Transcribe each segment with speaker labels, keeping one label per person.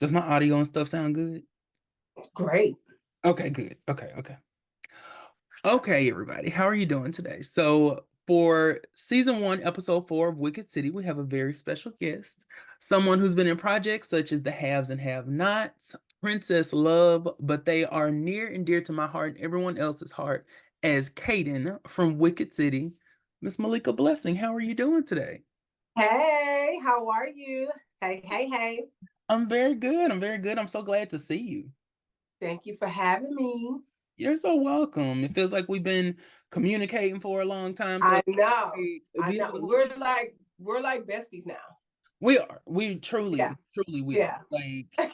Speaker 1: Does my audio and stuff sound good?
Speaker 2: Great.
Speaker 1: Okay, good. Okay. Okay, everybody. How are you doing today? So, for season 1, episode 4 of Wicked City, we have a very special guest. Someone who's been in projects such as The Haves and Have Nots, Princess Love, but they are near and dear to my heart and everyone else's heart as Kaden from Wicked City. Miss Malika Blessing, how are you doing today?
Speaker 2: Hey, how are you? Hey.
Speaker 1: I'm very good. I'm very good. I'm so glad to see you.
Speaker 2: Thank you for having me.
Speaker 1: You're so welcome. It feels like we've been communicating for a long time. So
Speaker 2: I know. I
Speaker 1: we
Speaker 2: know. We're like besties now.
Speaker 1: we are. We
Speaker 2: Yeah.
Speaker 1: truly we are.
Speaker 2: Yeah.
Speaker 1: Like,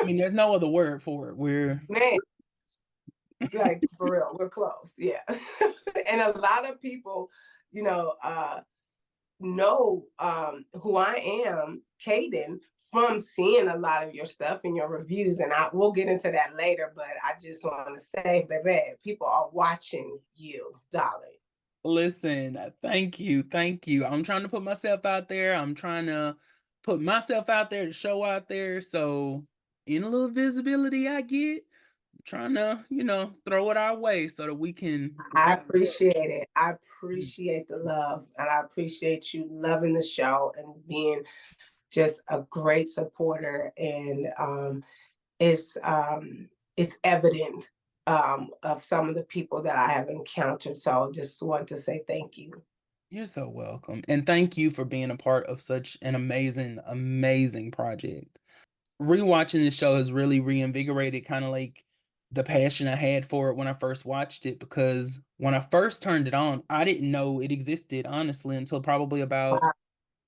Speaker 1: I mean, there's no other word for it.
Speaker 2: Man, like for real, we're close. Yeah. And a lot of people, you know who I am, Kaden, from seeing a lot of your stuff and your reviews, and we'll get into that later. But I just want to say, baby, people are watching you, darling.
Speaker 1: Listen, thank you. Thank you. I'm trying to put myself out there. I'm trying to put myself out there to show out there. So, any little visibility I get, I'm trying to, throw it our way so that we can
Speaker 2: I
Speaker 1: wrap it up.
Speaker 2: appreciate it. I appreciate the love, and I appreciate you loving the show and being just a great supporter. And it's um, it's evident of some of the people that I have encountered. So just want to say thank you.
Speaker 1: You're so welcome. And thank you for being a part of such an amazing, amazing project. Rewatching this show has really reinvigorated kind of like the passion I had for it when I first watched it, because when I first turned it on, I didn't know it existed, honestly, until probably about
Speaker 2: Wow.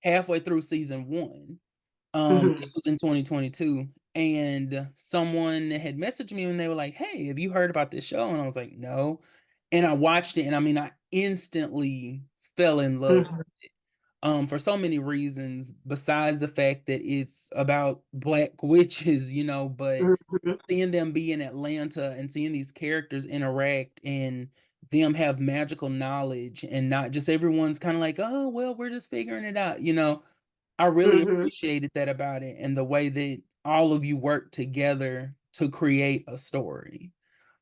Speaker 1: halfway through season 1.
Speaker 2: Mhm.
Speaker 1: This was in 2022, and someone had messaged me and they were like, "Hey, have you heard about this show?" And I was like, "No." And I watched it, and I mean, I instantly fell in love
Speaker 2: Mhm.
Speaker 1: for so many reasons besides the fact that it's about black witches, but
Speaker 2: Mhm.
Speaker 1: seeing them be in Atlanta and seeing these characters interact and them have magical knowledge and not just everyone's kind of like, oh, well, we're just figuring it out. I really
Speaker 2: Mhm.
Speaker 1: appreciated that about it and the way that all of you work together to create a story.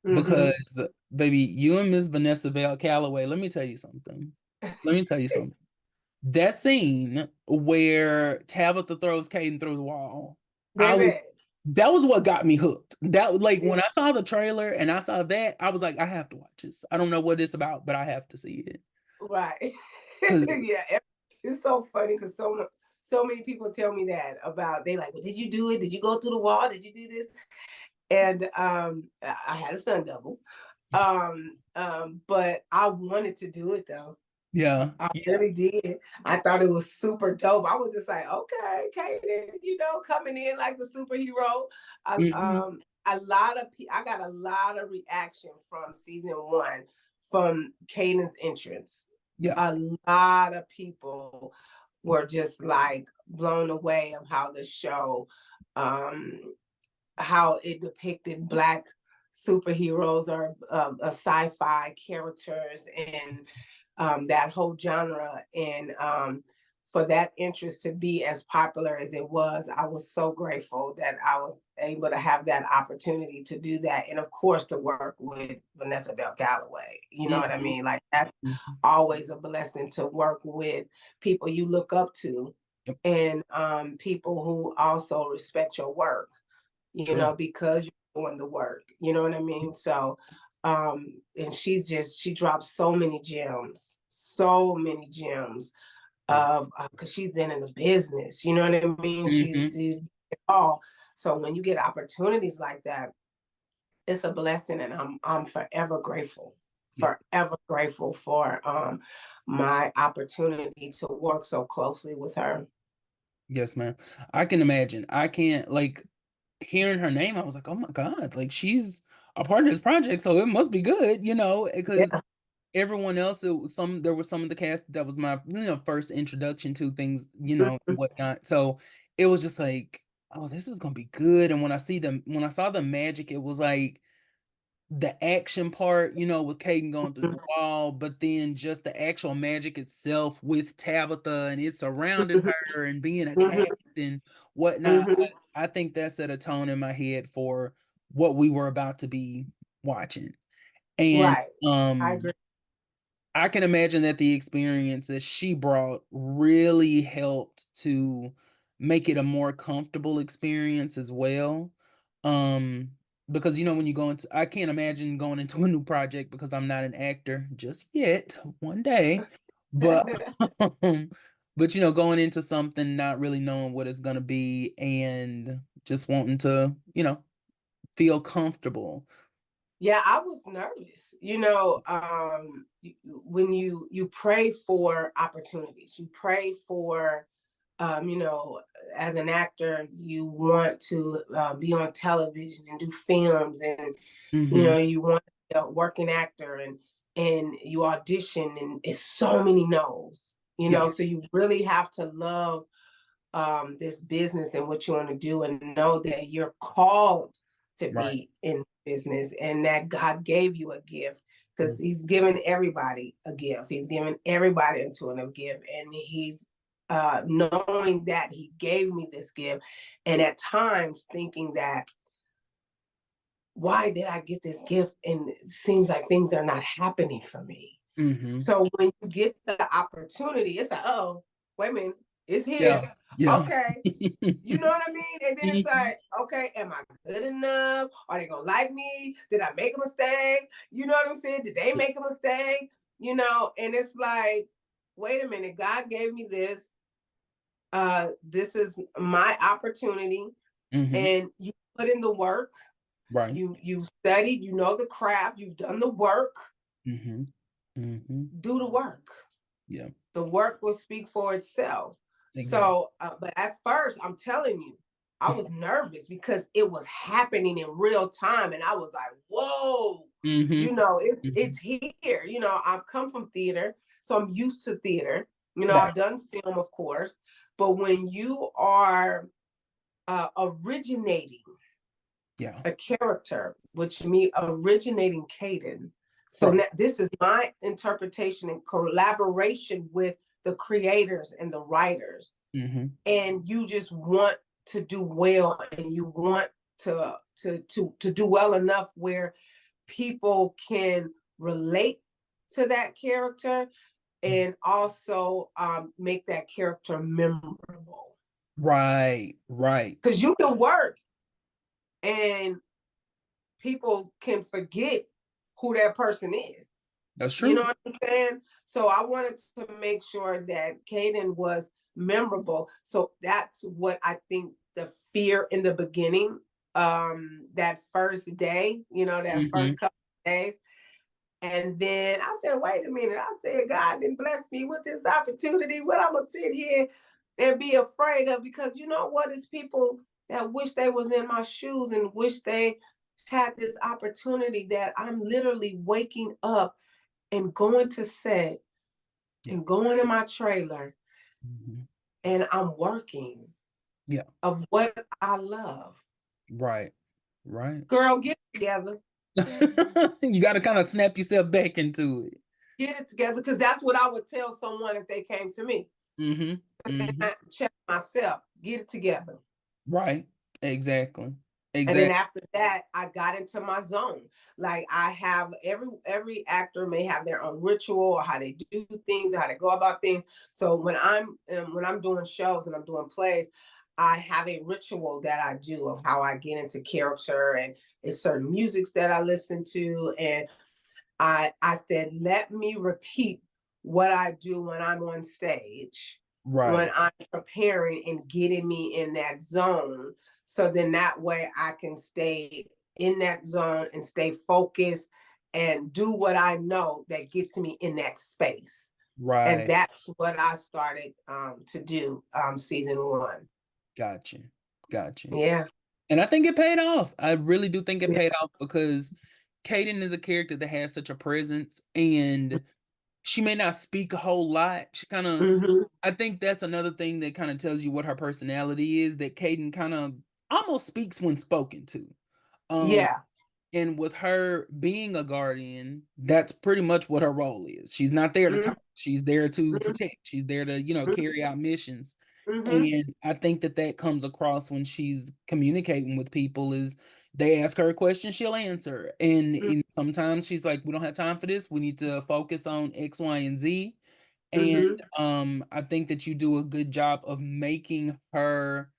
Speaker 2: Mhm.
Speaker 1: Because, baby, you and Miss Vanessa Bell Calloway, let me tell you something. Let me tell you something. That scene where Tabitha throws Caden through the wall, I was
Speaker 2: Baby.
Speaker 1: that was what got me hooked. That, like,
Speaker 2: Yeah.
Speaker 1: when I saw the trailer and I saw that, I was like, I have to watch this. I don't know what it's about, but I have to see it.
Speaker 2: Right.
Speaker 1: Cause
Speaker 2: Yeah. It's so funny because so many people tell me that about they like, well, did you do it? Did you go through the wall? Did you do this? And I had a stunt double. But I wanted to do it though.
Speaker 1: yeah,
Speaker 2: I
Speaker 1: yeah.
Speaker 2: really did. I thought it was super dope. I was just like, okay, Kaden, coming in like the superhero.
Speaker 1: Mhm.
Speaker 2: I got a lot of reaction from season 1 from Kaden's entrance.
Speaker 1: Yeah.
Speaker 2: A lot of people were just like blown away of how the show, um, how it depicted black superheroes or sci-fi characters and that whole genre. And for that interest to be as popular as it was, I was so grateful that I was able to have that opportunity to do that. And of course, to work with Vanessa Bell Calloway. You know what I
Speaker 1: Mhm.
Speaker 2: mean? Like, that's
Speaker 1: Mhm.
Speaker 2: always a blessing to work with people you look up to
Speaker 1: Yep.
Speaker 2: and people who also respect your work,
Speaker 1: True.
Speaker 2: because you're doing the work. You know what I mean? So, and she drops so many gems
Speaker 1: Yeah.
Speaker 2: of because she's been in the business. You know what I mean?
Speaker 1: Mhm.
Speaker 2: She's all. So when you get opportunities like that, it's a blessing, and I'm forever grateful.
Speaker 1: Yeah.
Speaker 2: Forever grateful for my opportunity to work so closely with her.
Speaker 1: Yes, ma'am. I can imagine. I can't, like, hearing her name, I was like, oh my God, like, she's a part of this project, so it must be good, because
Speaker 2: Yeah.
Speaker 1: everyone else, there was some of the cast that was my, first introduction to things, and
Speaker 2: Mhm.
Speaker 1: whatnot. So it was just like, oh, this is gonna be good. And when I saw the magic, it was like the action part, you know, with Caden going through the wall, but then just the actual magic itself with Tabitha and it surrounding her and being
Speaker 2: Mhm,
Speaker 1: attacked and whatnot.
Speaker 2: mhm.
Speaker 1: I think that set a tone in my head for what we were about to be watching. And
Speaker 2: Right. I agree.
Speaker 1: I can imagine that the experience that she brought really helped to make it a more comfortable experience as well. Um, because you know, when you go into, I can't imagine going into a new project because I'm not an actor just yet, one day, but um, but you know, going into something not really knowing what it's gonna be and just wanting to, you know, feel comfortable.
Speaker 2: Yeah, I was nervous. When you pray for opportunities, you pray for, you know, as an actor, you want to be on television and do films, and
Speaker 1: Mm-hmm.
Speaker 2: you want to work an actor, and you audition, and it's so many no's.
Speaker 1: Yeah.
Speaker 2: So you really have to love this business and what you want to do, and know that you're called to
Speaker 1: Right.
Speaker 2: be in business, and that God gave you a gift, because he's given everybody a gift. He's given everybody into a gift, and he's knowing that he gave me this gift, and at times thinking that, why did I get this gift? And it seems like things are not happening for me.
Speaker 1: Mm-hmm.
Speaker 2: So when you get the opportunity, it's like, oh, wait a minute, it's
Speaker 1: Yeah.
Speaker 2: here.
Speaker 1: Yeah.
Speaker 2: Okay, you know what I mean? And then it's
Speaker 1: Mhm.
Speaker 2: like, okay, am I good enough? Are they gonna like me? Did I make a mistake? You know what I'm saying? Did they make a mistake? And it's like, wait a minute, God gave me this. This is my opportunity,
Speaker 1: Mhm.
Speaker 2: and you put in the work.
Speaker 1: Right.
Speaker 2: You studied, the craft, you've done the work.
Speaker 1: Mhm. Mhm.
Speaker 2: Do the work.
Speaker 1: Yeah,
Speaker 2: The work will speak for itself.
Speaker 1: exactly.
Speaker 2: So, but at first, I'm telling you, I was nervous because it was happening in real time, and I was like, "Whoa!"
Speaker 1: Mhm.
Speaker 2: It's
Speaker 1: Mhm.
Speaker 2: here. I've come from theater, so I'm used to theater.
Speaker 1: Right.
Speaker 2: I've done film, of course, but when you are originating
Speaker 1: Yeah.
Speaker 2: a character, which me originating Caden. So
Speaker 1: Right.
Speaker 2: now this is my interpretation in collaboration with the creators and the writers.
Speaker 1: Mhm.
Speaker 2: And you just want to do well, and you want to do well enough where people can relate to that character,
Speaker 1: Mm.
Speaker 2: and also make that character memorable.
Speaker 1: Right. Right.
Speaker 2: Because you can work and people can forget who that person is.
Speaker 1: That's
Speaker 2: You know
Speaker 1: true.
Speaker 2: what I'm saying? So I wanted to make sure that Caden was memorable. So that's what I think the fear in the beginning, that first day, that first
Speaker 1: Mhm.
Speaker 2: couple of days. And then I said, wait a minute. I said, God didn't bless me with this opportunity. What I'm gonna sit here and be afraid of? Because you know what? It's people that wish they was in my shoes and wish they had this opportunity, that I'm literally waking up and going to set
Speaker 1: Yeah.
Speaker 2: and going in my trailer,
Speaker 1: Mhm.
Speaker 2: and I'm working
Speaker 1: Yeah.
Speaker 2: of what I love.
Speaker 1: Right. Right.
Speaker 2: Girl, get it together.
Speaker 1: You gotta kinda snap yourself back into it.
Speaker 2: Get it together. Because that's what I would tell someone if they came to me.
Speaker 1: Mhm.
Speaker 2: And
Speaker 1: Mhm.
Speaker 2: I check myself. Get it together.
Speaker 1: Right. Exactly.
Speaker 2: And then
Speaker 1: Exactly.
Speaker 2: after that, I got into my zone. Like, I have every actor may have their own ritual, or how they do things, or how they go about things. So when I'm doing shows and I'm doing plays, I have a ritual that I do of how I get into character, and it's certain musics that I listen to, and I said, let me repeat what I do when I'm on stage, when
Speaker 1: Right.
Speaker 2: I'm preparing and getting me in that zone. So then that way I can stay in that zone and stay focused and do what I know that gets me in that space. And
Speaker 1: Right.
Speaker 2: that's what I started to do season one.
Speaker 1: Gotcha. Gotcha.
Speaker 2: Yeah.
Speaker 1: And I think it paid off. I really do think it
Speaker 2: Yeah.
Speaker 1: paid off because Kaden is a character that has such a presence and she may not speak a whole lot. She kind of,
Speaker 2: Hmm.
Speaker 1: I think that's another thing that kind of tells you what her personality is, that Kaden kind of almost speaks when spoken to. Um,
Speaker 2: Yeah.
Speaker 1: And with her being a guardian, that's pretty much what her role is. She's not there to
Speaker 2: Mhm,
Speaker 1: talk. She's there to
Speaker 2: mhm,
Speaker 1: protect. She's there to,
Speaker 2: mhm,
Speaker 1: carry out missions.
Speaker 2: mhm,
Speaker 1: And I think that that comes across when she's communicating with people is they ask her a question, she'll answer. And sometimes she's like, we don't have time for this. We need to focus on X, Y, and Z. And
Speaker 2: mhm,
Speaker 1: I think that you do a good job of making her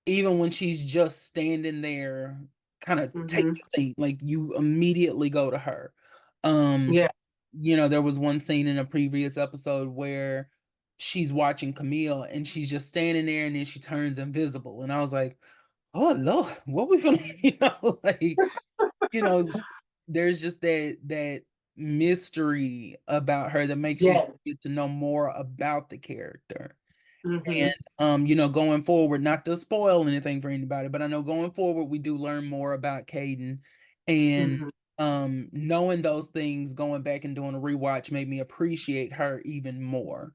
Speaker 1: even when she's just standing there, kinda take
Speaker 2: mhm.
Speaker 1: the scene, like, you immediately go to her. Um,
Speaker 2: Yeah.
Speaker 1: there was one scene in a previous episode where she's watching Camille, and she's just standing there, and then she turns invisible, and I was like, "Oh, Lord, what we finna" like, sh there's just that mystery about her that makes you
Speaker 2: Yes.
Speaker 1: get to know more about the character. And,
Speaker 2: Mhm,
Speaker 1: going forward, not to spoil anything for anybody, but I know going forward, we do learn more about Caden, and,
Speaker 2: mhm.
Speaker 1: knowing those things, going back and doing a rewatch made me appreciate her even more.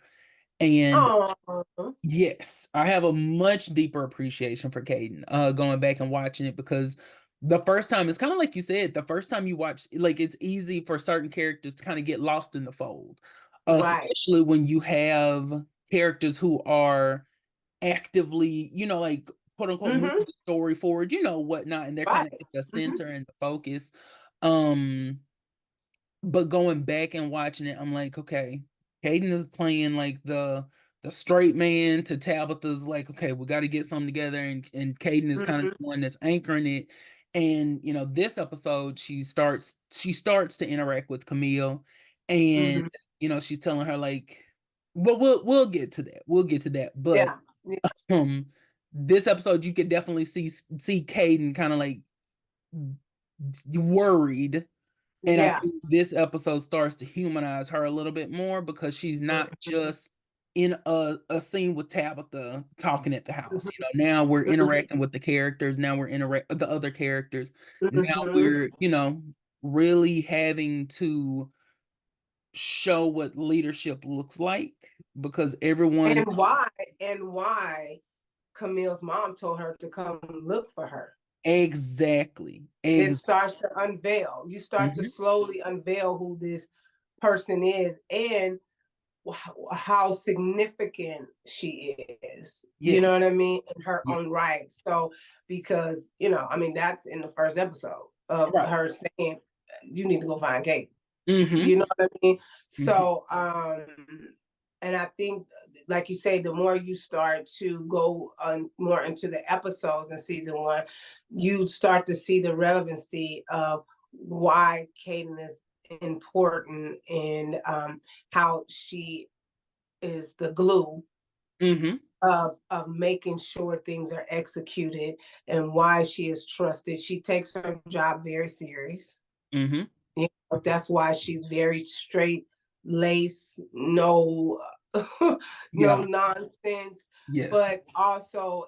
Speaker 1: And
Speaker 2: Aw.
Speaker 1: yes, I have a much deeper appreciation for Caden, going back and watching it because the first time it's kinda like you said, the first time you watch like, it's easy for certain characters to kinda get lost in the fold,
Speaker 2: Right.
Speaker 1: especially when you have characters who are actively, like, quote unquote, "moving
Speaker 2: Mhm.
Speaker 1: the story forward," whatnot, and they're kinda
Speaker 2: Right.
Speaker 1: at the
Speaker 2: Mhm,
Speaker 1: center and the focus. Um, but going back and watching it, I'm like, "Okay, Caden is playing, like, the straight man to Tabitha's, like, okay, we gotta get something together," and Caden is kinda
Speaker 2: mhm,
Speaker 1: the one that's anchoring it, and, this episode, she starts to interact with Camille, and,
Speaker 2: mhm.
Speaker 1: she's telling her, like well, we'll get to that, but
Speaker 2: Yeah. Yeah.
Speaker 1: um, this episode, you could definitely see Caden kinda, like, worried, and I
Speaker 2: Yeah.
Speaker 1: think this episode starts to humanize her a little bit more because she's not
Speaker 2: Mhm,
Speaker 1: just in a scene with Tabitha talking at the house,
Speaker 2: mhm,
Speaker 1: now we're
Speaker 2: mhm,
Speaker 1: interacting with the characters, now we're interact the other characters, now
Speaker 2: mhm.
Speaker 1: we're, really having to show what leadership looks like because everyone
Speaker 2: And why and why Camille's mom told her to come look for her.
Speaker 1: exactly,
Speaker 2: It starts to unveil. You start to
Speaker 1: mhm,
Speaker 2: slowly unveil who this person is and how significant she is. You know
Speaker 1: yes,
Speaker 2: what I mean? In her
Speaker 1: yeah,
Speaker 2: own right. So, because, I mean, that's in the first episode of
Speaker 1: right,
Speaker 2: her saying, you need to go find Kate.
Speaker 1: mhm,
Speaker 2: You know what I mean?
Speaker 1: mhm,
Speaker 2: So, and I think, like you say, the more you start to go on more into the episodes in season one, you start to see the relevancy of why Kaden is important and how she is the glue
Speaker 1: mhm,
Speaker 2: of making sure things are executed and why she is trusted. She takes her job very serious.
Speaker 1: mhm,
Speaker 2: That's why she's very straight lace, no no
Speaker 1: yeah,
Speaker 2: nonsense. But
Speaker 1: yes,
Speaker 2: also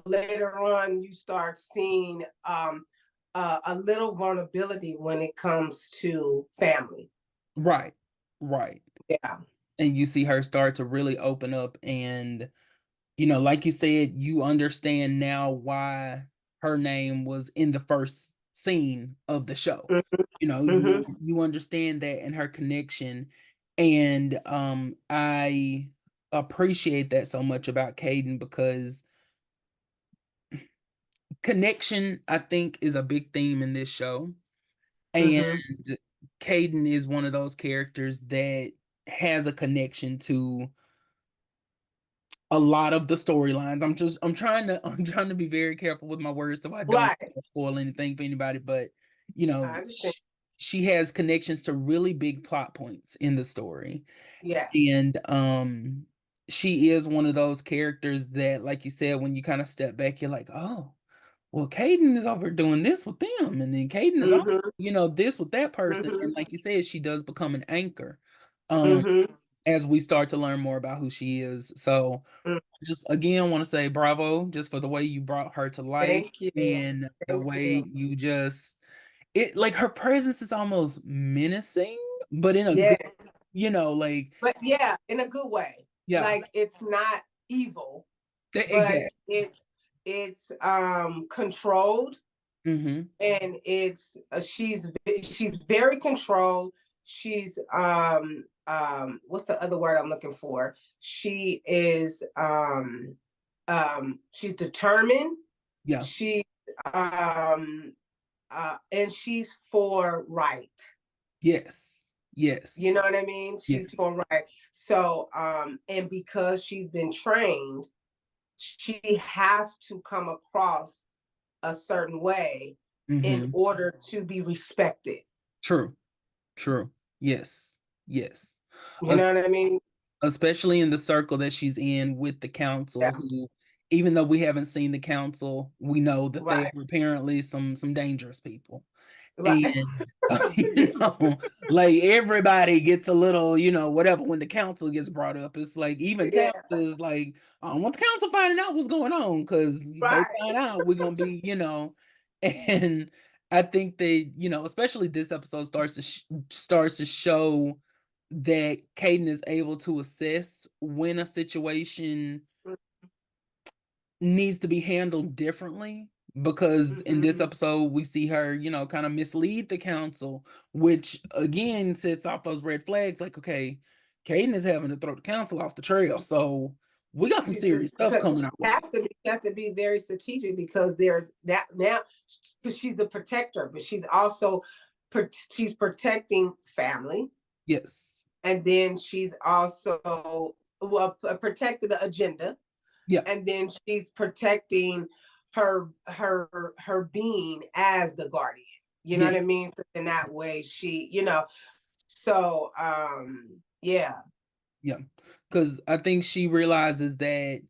Speaker 2: later on you start seeing a little vulnerability when it comes to family.
Speaker 1: right, right,
Speaker 2: Yeah.
Speaker 1: and you see her start to really open up and, like you said, you understand now why her name was in the first scene of the show.
Speaker 2: Mhm,
Speaker 1: You
Speaker 2: mhm.
Speaker 1: you understand that and her connection, and, I appreciate that so much about Caden because connection, I think, is a big theme in this show, and
Speaker 2: Mhm.
Speaker 1: Caden is one of those characters that has a connection to a lot of the storylines. I'm trying to be very careful with my words so I don't
Speaker 2: Right.
Speaker 1: spoil anything for anybody, but,
Speaker 2: I understand.
Speaker 1: she has connections to really big plot points in the story,
Speaker 2: Yes.
Speaker 1: and, she is one of those characters that, like you said, when you kinda step back, you're like, "Oh, well, Caden is over doing this with them, and then Caden is also,
Speaker 2: Mhm.
Speaker 1: this with that person," and
Speaker 2: Mhm.
Speaker 1: like you said, she does become an anchor, um,
Speaker 2: Mhm.
Speaker 1: as we start to learn more about who she is, so
Speaker 2: Mm.
Speaker 1: just again want to say bravo just for the way you brought her to life
Speaker 2: Thank you.
Speaker 1: and the
Speaker 2: Thank
Speaker 1: way
Speaker 2: you.
Speaker 1: you just it like her presence is almost menacing, but in a good,
Speaker 2: Yes.
Speaker 1: like
Speaker 2: But yeah, in a good way.
Speaker 1: yeah,
Speaker 2: Like it's not evil, but
Speaker 1: exactly.
Speaker 2: it's controlled
Speaker 1: Mm-hmm.
Speaker 2: and it's she's very controlled. She's what's the other word I'm looking for? She is she's determined.
Speaker 1: Yeah.
Speaker 2: She um and she's for right.
Speaker 1: Yes. Yes.
Speaker 2: You know what I mean? She's
Speaker 1: Yes.
Speaker 2: for right. So and because she's been trained, she has to come across a certain way in
Speaker 1: Mm-hmm.
Speaker 2: order to be respected.
Speaker 1: True. True. Yes. Yes.
Speaker 2: You
Speaker 1: Es-
Speaker 2: know what I mean?
Speaker 1: Especially in the circle that she's in with the council,
Speaker 2: Yeah.
Speaker 1: who, even though we haven't seen the council, we know that they
Speaker 2: Right.
Speaker 1: are apparently some dangerous people.
Speaker 2: Right.
Speaker 1: And you know, like everybody gets a little, whatever when the council gets brought up. It's like even
Speaker 2: Yeah.
Speaker 1: Tabitha is like, I don't want the council finding out what's going on, because they
Speaker 2: Right.
Speaker 1: find out we're gonna be, and I think they, especially this episode starts to show that Caden is able to assess when a situation needs to be handled differently, because in this
Speaker 2: Mm-hmm.
Speaker 1: episode we see her, kind of mislead the council, which again sets off those red flags, like, okay, Caden is having to throw the council off the trail, so we got some serious stuff coming
Speaker 2: Because
Speaker 1: our way.
Speaker 2: she has to be very strategic because there's that now because she's the protector, but she's also she's protecting family,
Speaker 1: Yes.
Speaker 2: and then she's also protecting the agenda,
Speaker 1: Yeah.
Speaker 2: and then she's protecting her being as the guardian. You know
Speaker 1: Yeah.
Speaker 2: what I mean? So in that way, she, so yeah.
Speaker 1: Yeah. Because I think she realizes that,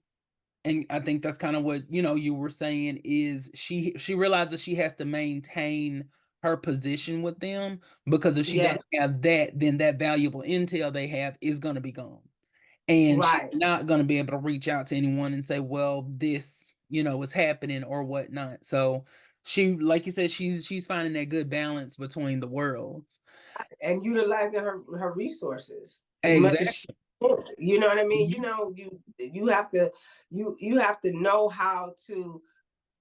Speaker 1: and I think that's kind of what, you were saying, is she realizes she has to maintain her position with them, because if she
Speaker 2: Yes.
Speaker 1: doesn't have that, then that valuable intel they have is going to be gone. And she's
Speaker 2: Right.
Speaker 1: not going to be able to reach out to anyone and say, well, this, is happening or whatnot. So she, like you said, she's finding that good balance between the worlds.
Speaker 2: And utilizing her resources as much as she
Speaker 1: Exactly.
Speaker 2: can. You know what I mean?
Speaker 1: Mhm.
Speaker 2: You have to you have to know how to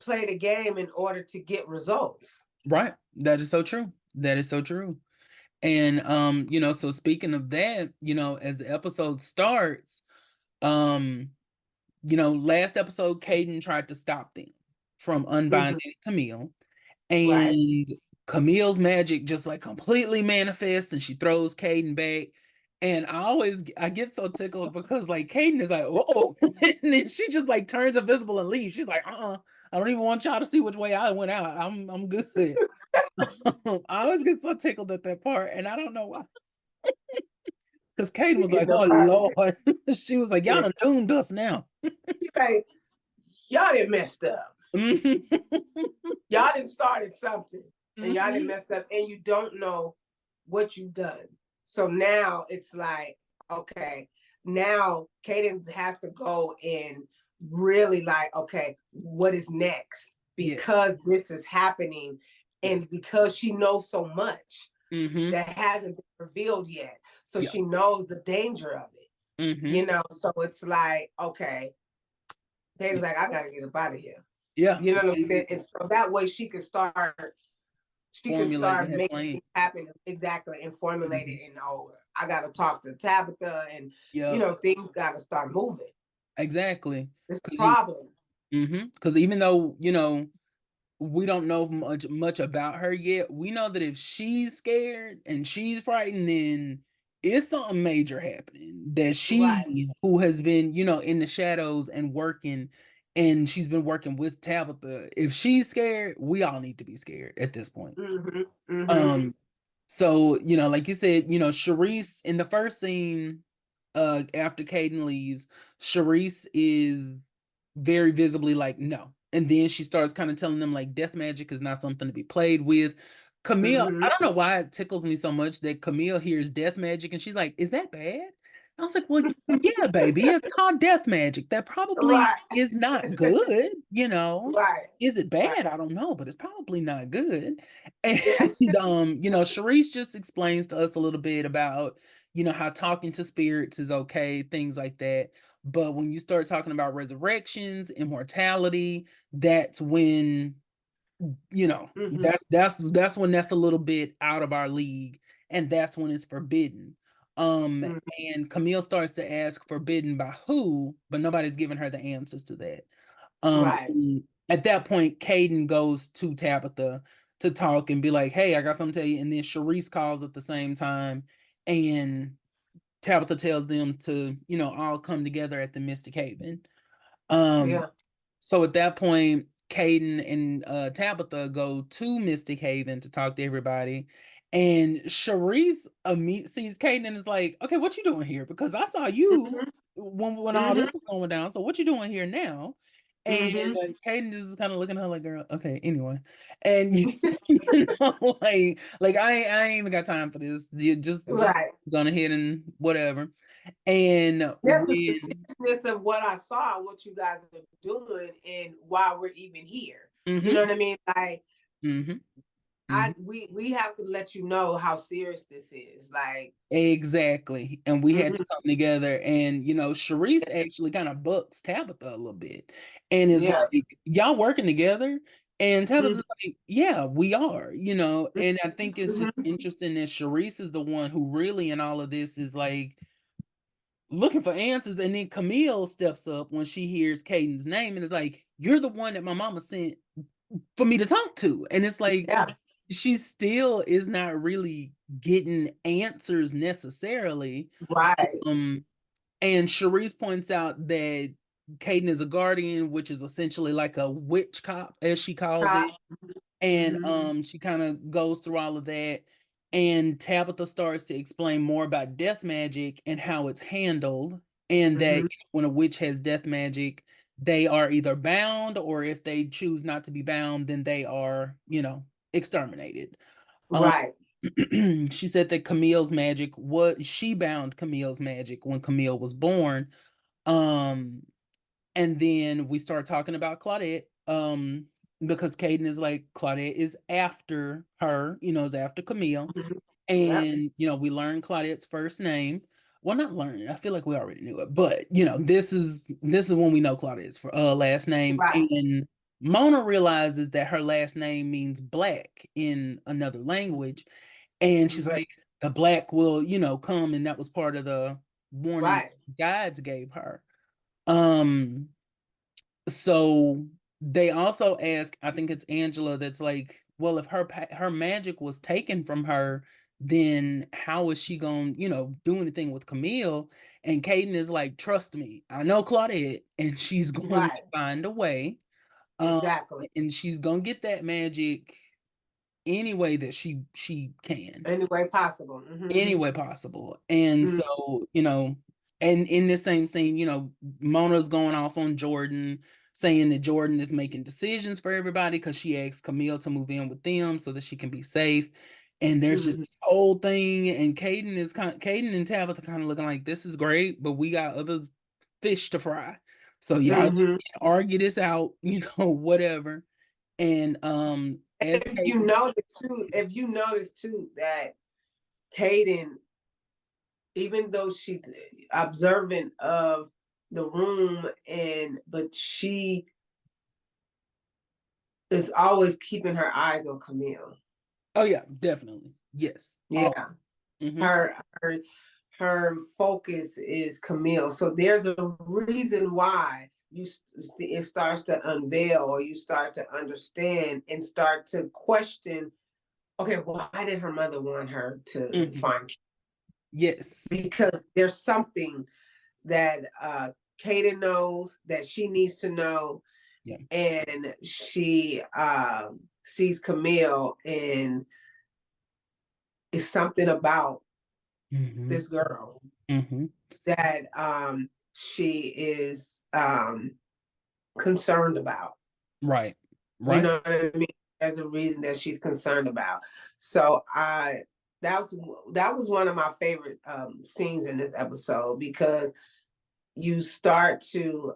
Speaker 2: play the game in order to get results.
Speaker 1: Right. That is so true. That is so true. And so speaking of that, as the episode starts, um, last episode, Caden tried to stop them from
Speaker 2: Mhm.
Speaker 1: unbinding Camille.
Speaker 2: Right.
Speaker 1: And Camille's magic just like completely manifests, and she throws Caden back. And I get so tickled, because like Caden is like, oh, and then she just like turns invisible and leaves. She's like, I don't even want y'all to see which way I went out. I'm good. I always get so tickled at that part, and I don't know why. Because Caden
Speaker 2: She
Speaker 1: was
Speaker 2: getting
Speaker 1: like,
Speaker 2: up
Speaker 1: oh
Speaker 2: out of there.
Speaker 1: Lord. She was like, y'all
Speaker 2: Yeah.
Speaker 1: done doomed us now.
Speaker 2: She like, y'all didn't messed up.
Speaker 1: Mhm.
Speaker 2: Y'all didn't started something and y'all didn't
Speaker 1: Mhm.
Speaker 2: mess up and you don't know what you've done. So now it's like, okay, now Kaden has to go and really like, okay, what is next?
Speaker 1: Yes.
Speaker 2: Because this is happening
Speaker 1: Yes.
Speaker 2: and because she knows so much
Speaker 1: Hmm.
Speaker 2: that hasn't been revealed yet. So
Speaker 1: Yeah.
Speaker 2: she knows the danger of it,
Speaker 1: Hmm.
Speaker 2: so it's like, okay,
Speaker 1: Yeah.
Speaker 2: Kaden's like, I gotta get up out of here.
Speaker 1: Yeah.
Speaker 2: You know what I'm saying? And so that way she can
Speaker 1: Formulating
Speaker 2: start
Speaker 1: her
Speaker 2: making
Speaker 1: plan.
Speaker 2: things happen exactly and formulate
Speaker 1: Hmm.
Speaker 2: it and I gotta talk to Tabitha and
Speaker 1: Yep.
Speaker 2: things gotta start moving.
Speaker 1: Exactly.
Speaker 2: It's a
Speaker 1: Because
Speaker 2: problem.
Speaker 1: even though, we don't know much about her yet, we know that if she's scared and she's frightened, then it's something major happening. That
Speaker 2: Right.
Speaker 1: she, who has been, in the shadows and working, and she's been working with Tabitha, if she's scared, we all need to be scared at this point.
Speaker 2: Mm-hmm. Mm-hmm.
Speaker 1: Um, so, like you said, Charisse in the first scene, after Caden leaves, Charisse is very visibly like, no. And then she starts kind of telling them like death magic is not something to be played with. Camille,
Speaker 2: Mm-hmm.
Speaker 1: I don't know why it tickles me so much that Camille hears death magic and she's like, is that bad? I was like, well, yeah, baby, it's called death magic. That probably
Speaker 2: Right.
Speaker 1: is not good,
Speaker 2: Right.
Speaker 1: Is it
Speaker 2: Right.
Speaker 1: bad? I don't know, but it's probably not good.
Speaker 2: Yeah.
Speaker 1: And Sharice just explains to us a little bit about, how talking to spirits is okay, things like that. But when you start talking about resurrections, immortality, that's when you know,
Speaker 2: Mhm.
Speaker 1: that's when that's a little bit out of our league, and that's when it's forbidden. Um,
Speaker 2: Mhm.
Speaker 1: and Camille starts to ask forbidden by who, but nobody's giving her the answers to that.
Speaker 2: Right.
Speaker 1: And at that point, Caden goes to Tabitha to talk and be like, "Hey, I got something to tell you." And then Sharice calls at the same time, and Tabitha tells them to, all come together at the Mystic Haven. Um,
Speaker 2: Yeah.
Speaker 1: so at that point, Caden and Tabitha go to Mystic Haven to talk to everybody. And Sharice sees Caden and is like, "Okay, what you doing here? Because I saw you
Speaker 2: Mhm.
Speaker 1: when all
Speaker 2: Mhm.
Speaker 1: this was going down. So what you doing here now?" And
Speaker 2: Mhm.
Speaker 1: Caden just is kind of looking at her like, "Girl, okay, anyway." And like I ain't even got time for this. You just
Speaker 2: Right.
Speaker 1: gonna hit and whatever. And
Speaker 2: Yeah, but the
Speaker 1: when
Speaker 2: seriousness of what I saw, what you guys are doing, and why we're even here. You know
Speaker 1: hmm
Speaker 2: what I mean? Like
Speaker 1: hmm
Speaker 2: I we have to let you know how serious this is. Like
Speaker 1: Exactly. And we had to
Speaker 2: mhm.
Speaker 1: come together. And, Sharice actually kind of bucks Tabitha a little bit and is
Speaker 2: Yeah.
Speaker 1: like, "Y'all working together?" And
Speaker 2: Mhm.
Speaker 1: Tabitha's like, "Yeah, we are." And I think it's just
Speaker 2: Mhm.
Speaker 1: interesting that Sharice is the one who really in all of this is like looking for answers. And then Camille steps up when she hears Caden's name and is like, "You're the one that my mama sent for me to talk to." And it's like,
Speaker 2: Yeah.
Speaker 1: she still is not really getting answers necessarily.
Speaker 2: Right.
Speaker 1: Um, and Sharice points out that Caden is a guardian, which is essentially like a witch cop, as she calls it.
Speaker 2: Top.
Speaker 1: And
Speaker 2: Mhm.
Speaker 1: she kind of goes through all of that. And Tabitha starts to explain more about death magic and how it's handled. And that
Speaker 2: Mhm.
Speaker 1: when a witch has death magic, they are either bound, or if they choose not to be bound, then they are, exterminated. Um,
Speaker 2: Right.
Speaker 1: she said that Camille's magic was she bound Camille's magic when Camille was born. Um, and then we start talking about Claudette. Because Caden is like, Claudette is after her, is after Camille.
Speaker 2: Mhm. Yep.
Speaker 1: And we learn Claudette's first name. Well, not learn. I feel like we already knew it, but this is when we know Claudette's for last name.
Speaker 2: Right.
Speaker 1: And Mona realizes that her last name means black in another language. And she's
Speaker 2: Mhm.
Speaker 1: like, the black will, come. And that was part of the warning
Speaker 2: Right.
Speaker 1: guides gave her. Um, so they also ask, I think it's Angela, that's like, well, if her magic was taken from her, then how is she going to, do anything with Camille? And Caden is like, "Trust me, I know Claudette, and she's going to
Speaker 2: Right.
Speaker 1: find a way. Um,
Speaker 2: Exactly.
Speaker 1: and she's gonna get that magic any way that she can."
Speaker 2: Any way possible. Mhm.
Speaker 1: Any way possible. And
Speaker 2: Mhm.
Speaker 1: so, and in this same scene, Mona's going off on Jordan, saying that Jordan is making decisions for everybody because she asked Camille to move in with them so that she can be safe. And there's just
Speaker 2: Mhm.
Speaker 1: this whole thing, and Caden and Tabitha kind of looking like, "This is great, but we got other fish to fry. So y'all just
Speaker 2: Mhm.
Speaker 1: can argue this out, whatever." And as
Speaker 2: If you
Speaker 1: Caden,
Speaker 2: notice too, that Kaden, even though she's observant of the room, but she is always keeping her eyes on Camille.
Speaker 1: oh yeah, definitely. Yes. Oh.
Speaker 2: Yeah.
Speaker 1: Mhm.
Speaker 2: Her her her focus is Camille. So there's a reason why it starts to unveil, or you start to understand and start to question, okay, why did her mother want her to
Speaker 1: Mhm.
Speaker 2: find,
Speaker 1: Yes.
Speaker 2: because there's something that Kaden knows that she needs to know,
Speaker 1: Yeah.
Speaker 2: and she sees Camille, and it's something about
Speaker 1: Mhm.
Speaker 2: this girl
Speaker 1: Mhm.
Speaker 2: that she is concerned about.
Speaker 1: Right.
Speaker 2: You
Speaker 1: Right.
Speaker 2: know what I mean? There's a reason that she's concerned about. So that was one of my favorite scenes in this episode, because you start to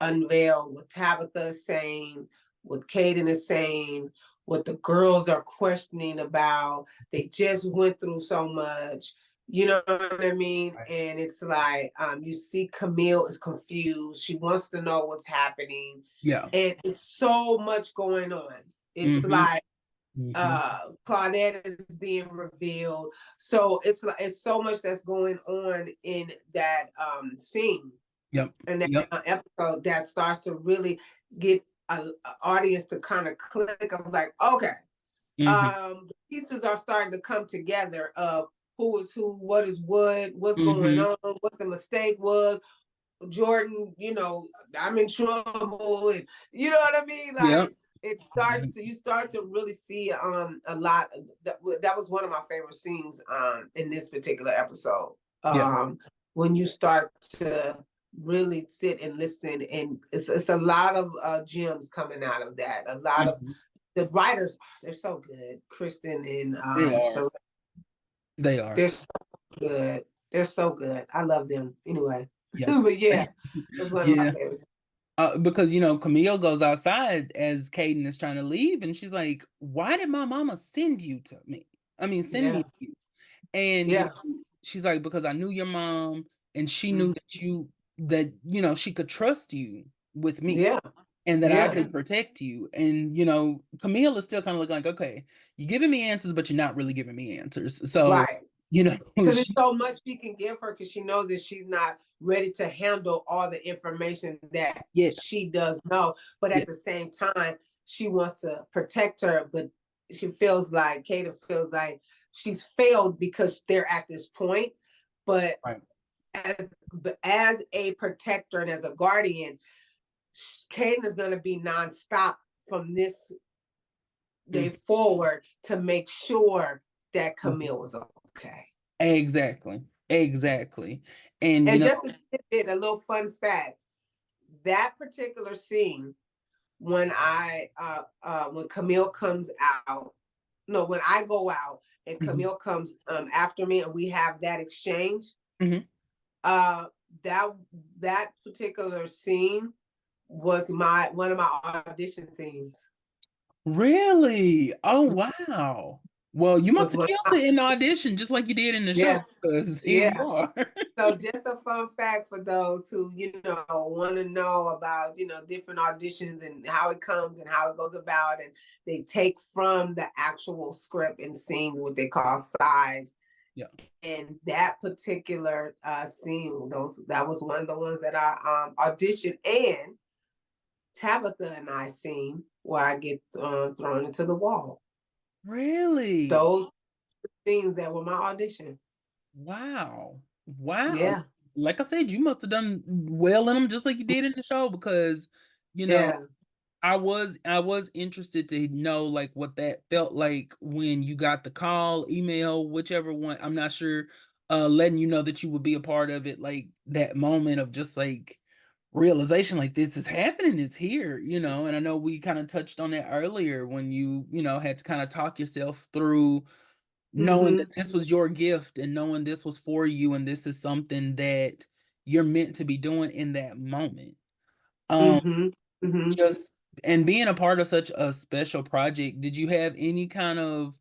Speaker 2: unveil what Tabitha is saying, what Caden is saying, what the girls are questioning about. They just went through so much. You know what I mean?
Speaker 1: Right.
Speaker 2: And it's like, you see Camille is confused. She wants to know what's happening.
Speaker 1: Yeah.
Speaker 2: And it's so much going on. It's
Speaker 1: Mm-hmm.
Speaker 2: like
Speaker 1: Mm-hmm.
Speaker 2: Claudette is being revealed. So it's like it's so much that's going on in that scene
Speaker 1: Yep.
Speaker 2: and that
Speaker 1: Yep.
Speaker 2: episode that starts to really get an audience to kind of click of like, okay,
Speaker 1: Mm-hmm.
Speaker 2: the pieces are starting to come together of who is who, what is what, what's going
Speaker 1: Mm-hmm.
Speaker 2: on, what the mistake was. Jordan, I'm in trouble, and you know what I mean.
Speaker 1: Yep.
Speaker 2: Like it starts to you start to really see a lot. That was one of my favorite scenes in this particular episode.
Speaker 1: Yeah.
Speaker 2: When you start to really sit and listen, and it's a lot of gems coming out of that. A lot of
Speaker 1: Mm-hmm.
Speaker 2: the writers, they're so good. Kristen and
Speaker 1: They are.
Speaker 2: so
Speaker 1: They are.
Speaker 2: they're so good. They're so good. I love them anyway.
Speaker 1: Yep.
Speaker 2: But yeah, that's one of my
Speaker 1: Yeah.
Speaker 2: favorites.
Speaker 1: Because Camille goes outside as Caden is trying to leave, and she's like, "Why did my mama send you to me? I mean, send me
Speaker 2: Yeah,
Speaker 1: to you." And
Speaker 2: yeah,
Speaker 1: she's like, "Because I knew your mom, and she knew
Speaker 2: mm,
Speaker 1: that she could trust you with me,
Speaker 2: yeah,
Speaker 1: and that I
Speaker 2: yeah.
Speaker 1: could protect you." And Camille is still kind of looking like, "Okay, you're giving me answers, but you're not really giving me answers." So,
Speaker 2: Right.
Speaker 1: you know,
Speaker 2: Because it's
Speaker 1: she,
Speaker 2: so much she can give her because she knows that she's not ready to handle all the information that
Speaker 1: yes,
Speaker 2: she does know. But
Speaker 1: yeah,
Speaker 2: at the same time, she wants to protect her. But she feels like, Kata feels like she's failed because they're at this point. But
Speaker 1: right,
Speaker 2: as a protector and as a guardian, Kaden is going to be nonstop from this day
Speaker 1: mm,
Speaker 2: forward to make sure that
Speaker 1: mhm.
Speaker 2: Camille was okay.
Speaker 1: Exactly, exactly, and
Speaker 2: And just a tidbit, a little fun fact: that particular scene, when Camille comes out, no, when I go out and
Speaker 1: mhm,
Speaker 2: Camille comes after me, and we have that exchange,
Speaker 1: mhm.
Speaker 2: uh, that that particular scene was my one of my audition scenes.
Speaker 1: Really? Oh, wow. Well, you must
Speaker 2: Was
Speaker 1: have
Speaker 2: one
Speaker 1: killed
Speaker 2: of my,
Speaker 1: it in the audition just like you did in the show,
Speaker 2: yeah,
Speaker 1: because here
Speaker 2: yeah.
Speaker 1: you are.
Speaker 2: So just a fun fact for those who, want to know about, different auditions and how it comes and how it goes about. And they take from the actual script and scene what they call sides.
Speaker 1: Yeah.
Speaker 2: And that particular scene, that was one of the ones that I auditioned, and Tabitha and I seen where I get thrown into the wall.
Speaker 1: Really?
Speaker 2: Those things that were my audition.
Speaker 1: Wow. Wow.
Speaker 2: Yeah,
Speaker 1: Like I said, you must have done well in them just like you did in the show because, you know,
Speaker 2: yeah.
Speaker 1: I was interested to know like what that felt like when you got the call, email, whichever one. I'm not sure, letting you know that you would be a part of it, like that moment of just like realization, like this is happening, it's here. And I know we kind of touched on that earlier when you had to kind of talk yourself through knowing that
Speaker 2: Mm-hmm.
Speaker 1: this was your gift and knowing this was for you and this is something that you're meant to be doing in that moment. Um,
Speaker 2: Mm-hmm. Mm-hmm.
Speaker 1: just and being a part of such a special project, did you have any kind of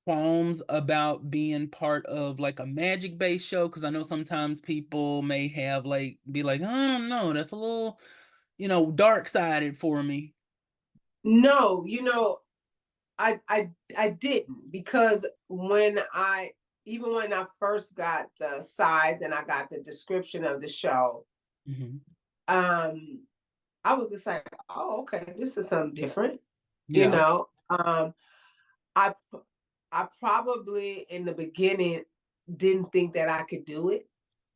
Speaker 1: qualms about being part of like a magic based show? Because I know sometimes people may have like be like, I don't know, that's a little, dark sided for me.
Speaker 2: No, I didn't, because even when I first got the size and I got the description of the show,
Speaker 1: Hmm.
Speaker 2: um, I was just like, oh, okay, this is something different. You
Speaker 1: Yeah.
Speaker 2: know, I I probably in the beginning didn't think that I could do it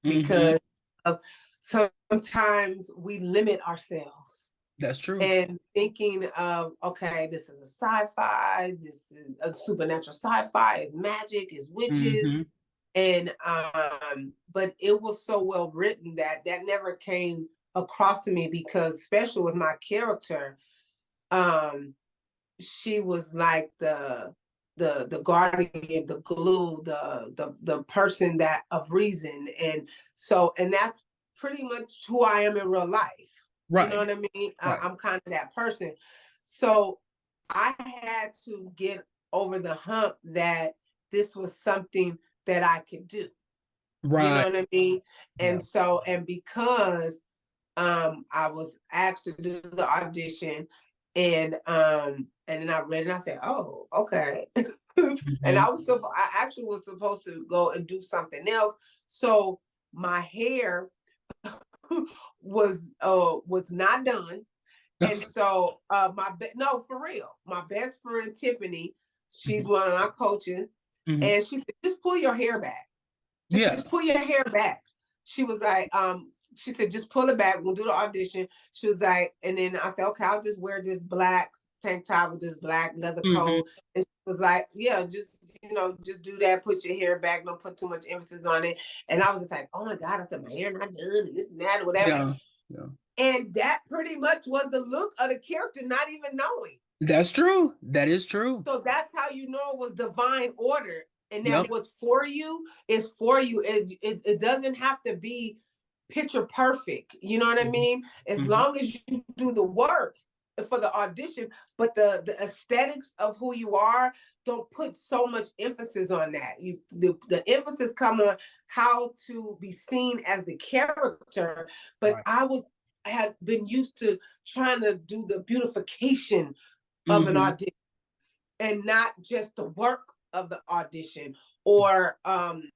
Speaker 1: Hmm.
Speaker 2: because of sometimes we limit ourselves
Speaker 1: That's true.
Speaker 2: and thinking of, okay, this is a sci-fi, this is a supernatural sci-fi, is magic, is witches,
Speaker 1: Hmm.
Speaker 2: and but it was so well written that that never came across to me, because especially with my character, um she was like the guardian, the glue, the person that of reason, and that's pretty much who I am in real life. You know
Speaker 1: Right.
Speaker 2: what I mean?
Speaker 1: Right.
Speaker 2: I'm kind of that person. So I had to get over the hump that this was something that I could do. You know
Speaker 1: Right.
Speaker 2: what I mean?
Speaker 1: Yeah.
Speaker 2: And so, and because I was asked to do the audition, and then I read it and I said, oh, okay. And
Speaker 1: Hmm.
Speaker 2: I actually was supposed to go and do something else. So my hair was not done. And so no, for real, my best friend Tiffany, she's
Speaker 1: Hmm.
Speaker 2: one of my coaches,
Speaker 1: Hmm.
Speaker 2: and she said, just pull your hair back.
Speaker 1: Yeah.
Speaker 2: Just pull your hair back. She was like, she said, just pull it back. We'll do the audition. She was like, and then I said, okay, I'll just wear this black tank top with this black leather
Speaker 1: Hmm.
Speaker 2: coat. And she was like, yeah, just, just do that. Put your hair back. Don't put too much emphasis on it. And I was just like, oh my God, I said, my hair not done and this and that or whatever.
Speaker 1: Yeah. Yeah.
Speaker 2: And that pretty much was the look of the character, not even knowing.
Speaker 1: That's true. That is true.
Speaker 2: So that's how you know it was divine order, and that
Speaker 1: Yep.
Speaker 2: what's for you is for you. It doesn't have to be picture perfect. You know what I
Speaker 1: Hmm.
Speaker 2: mean? As
Speaker 1: Hmm.
Speaker 2: long as you do the work for the audition, but the aesthetics of who you are, don't put so much emphasis on that. The emphasis come on how to be seen as the character. But
Speaker 1: Right.
Speaker 2: I had been used to trying to do the beautification of an
Speaker 1: Hmm.
Speaker 2: audition and not just the work of the audition. Or and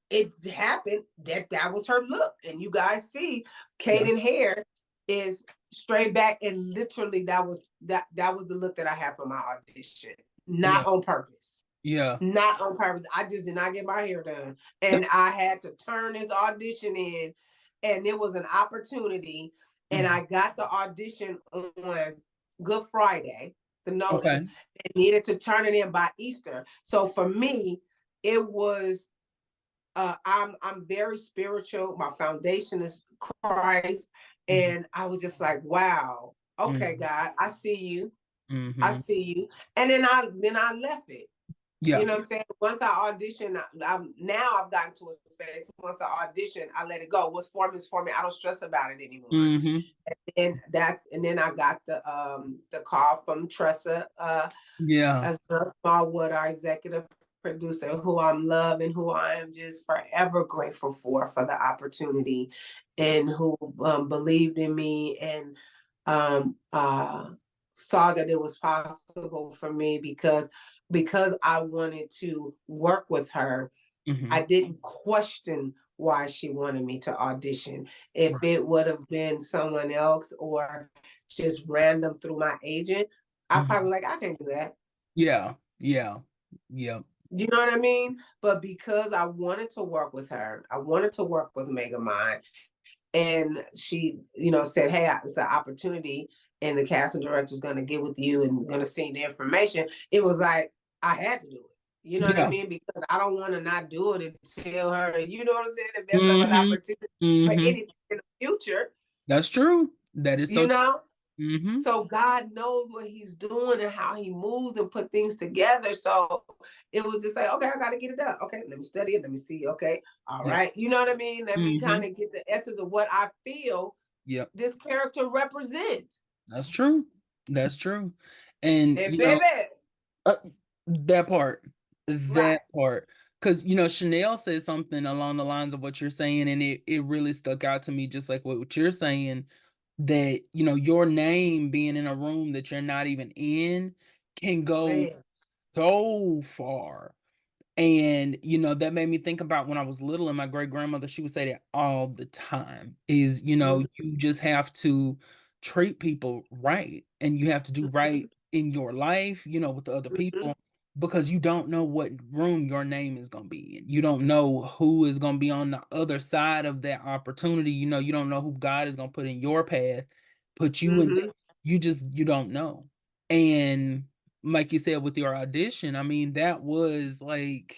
Speaker 2: it happened that was her look. And you guys see
Speaker 1: Yeah.
Speaker 2: Kaden hair is straight back, and literally that was the look that I had for my audition.
Speaker 1: Yeah.
Speaker 2: Not on purpose.
Speaker 1: Yeah.
Speaker 2: Not on purpose. I just did not get my hair done. And I had to turn this audition in, and it was an opportunity. And
Speaker 1: Hmm.
Speaker 2: I got the audition on Good Friday, the notice,
Speaker 1: Okay.
Speaker 2: and needed to turn it in by Easter. So for me, it was I'm very spiritual. My foundation is Christ.
Speaker 1: Hmm.
Speaker 2: And I was just like, wow, okay,
Speaker 1: Hmm.
Speaker 2: God, I see you. I
Speaker 1: Hmm.
Speaker 2: see you. And then I left it. You
Speaker 1: Yeah.
Speaker 2: know what I'm saying? Once I audition, now I've gotten to a space. Once I audition, I let it go. What's for me is for me. I don't stress about it anymore.
Speaker 1: Hmm.
Speaker 2: And then I got the call from Tressa,
Speaker 1: Yeah.
Speaker 2: as a Smallwood, our executive producer, who I'm loving, who I am just forever grateful for the opportunity, and who believed in me, and um, uh, saw that it was possible for me, because I wanted to work with her. I
Speaker 1: Hmm.
Speaker 2: didn't question why she wanted me to audition. If
Speaker 1: Right.
Speaker 2: it would have been someone else or just random through my agent, I
Speaker 1: Hmm.
Speaker 2: probably like, I can't do that.
Speaker 1: Yeah. Yeah. Yeah.
Speaker 2: You know what I mean? But because I wanted to work with her, I wanted to work with Megamind, and she, said, "Hey, it's an opportunity, and the casting director is going to get with you and going to send you the information." It was like I had to do it. You know what I
Speaker 1: Yeah.
Speaker 2: mean? Because I don't want to not do it and tell her. You know what I'm saying? If there's an
Speaker 1: Hmm.
Speaker 2: opportunity for
Speaker 1: Hmm.
Speaker 2: anything in the future,
Speaker 1: That's true. That is
Speaker 2: you
Speaker 1: so
Speaker 2: know.
Speaker 1: true. Hmm.
Speaker 2: So God knows what He's doing and how He moves and put things together. So it was just like, okay, I got to get it done. Okay, let me study it. Let me see. Okay, all
Speaker 1: Yeah.
Speaker 2: right. You know what I mean? Let me kind
Speaker 1: Hmm.
Speaker 2: of get the essence of what I feel
Speaker 1: Yep.
Speaker 2: this character represents.
Speaker 1: That's true. That's true. And
Speaker 2: And baby,
Speaker 1: uh, that part, that
Speaker 2: right.
Speaker 1: part, because Chanel said something along the lines of what you're saying, and it really stuck out to me, just like what you're saying, that your name being in a room that you're not even in can go
Speaker 2: Man.
Speaker 1: so far. And that made me think about when I was little, and my great grandmother, she would say that all the time, is
Speaker 2: Mhm,
Speaker 1: you just have to treat people right, and you have to do
Speaker 2: mhm,
Speaker 1: right in your life, with the other
Speaker 2: mhm,
Speaker 1: people, because you don't know what room your name is going to be in. You don't know who is going to be on the other side of that opportunity. You don't know who God is going to put in your path, put you in
Speaker 2: mhm.
Speaker 1: you don't know. And like you said with your audition, I mean, that was like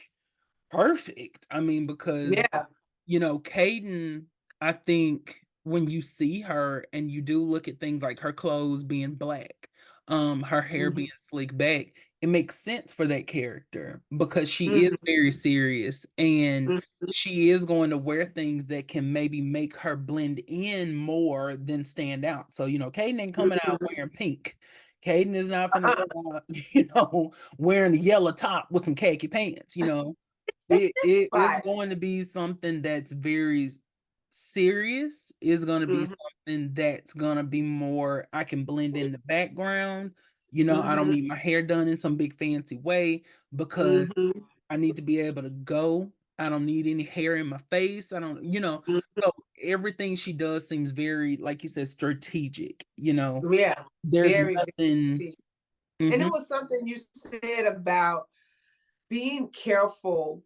Speaker 1: perfect. I mean, because
Speaker 2: Yeah.
Speaker 1: Caden, I think when you see her and you do look at things like her clothes being black, her hair
Speaker 2: Mhm,
Speaker 1: being slicked back, it makes sense for that character because she is
Speaker 2: mhm,
Speaker 1: very serious, and
Speaker 2: mhm,
Speaker 1: she is going to wear things that can maybe make her blend in more than stand out. So, Caden ain't coming out
Speaker 2: mhm.
Speaker 1: wearing pink. Caden is not gonna
Speaker 2: Uh-uh.
Speaker 1: go out, wearing a yellow top with some khaki pants. It is
Speaker 2: Right.
Speaker 1: going to be something that's very serious. It's going to be
Speaker 2: Mhm.
Speaker 1: something that's going to be more, I can blend in the background. I don't
Speaker 2: Mhm.
Speaker 1: need my hair done in some big fancy way because
Speaker 2: Mhm.
Speaker 1: I need to be able to go. I don't need any hair in my face. I don't,
Speaker 2: Mhm.
Speaker 1: so everything she does seems very, like you said, strategic.
Speaker 2: Yeah.
Speaker 1: There's
Speaker 2: Very, very
Speaker 1: nothing.
Speaker 2: strategic. And it
Speaker 1: Mhm,
Speaker 2: was something you said about being careful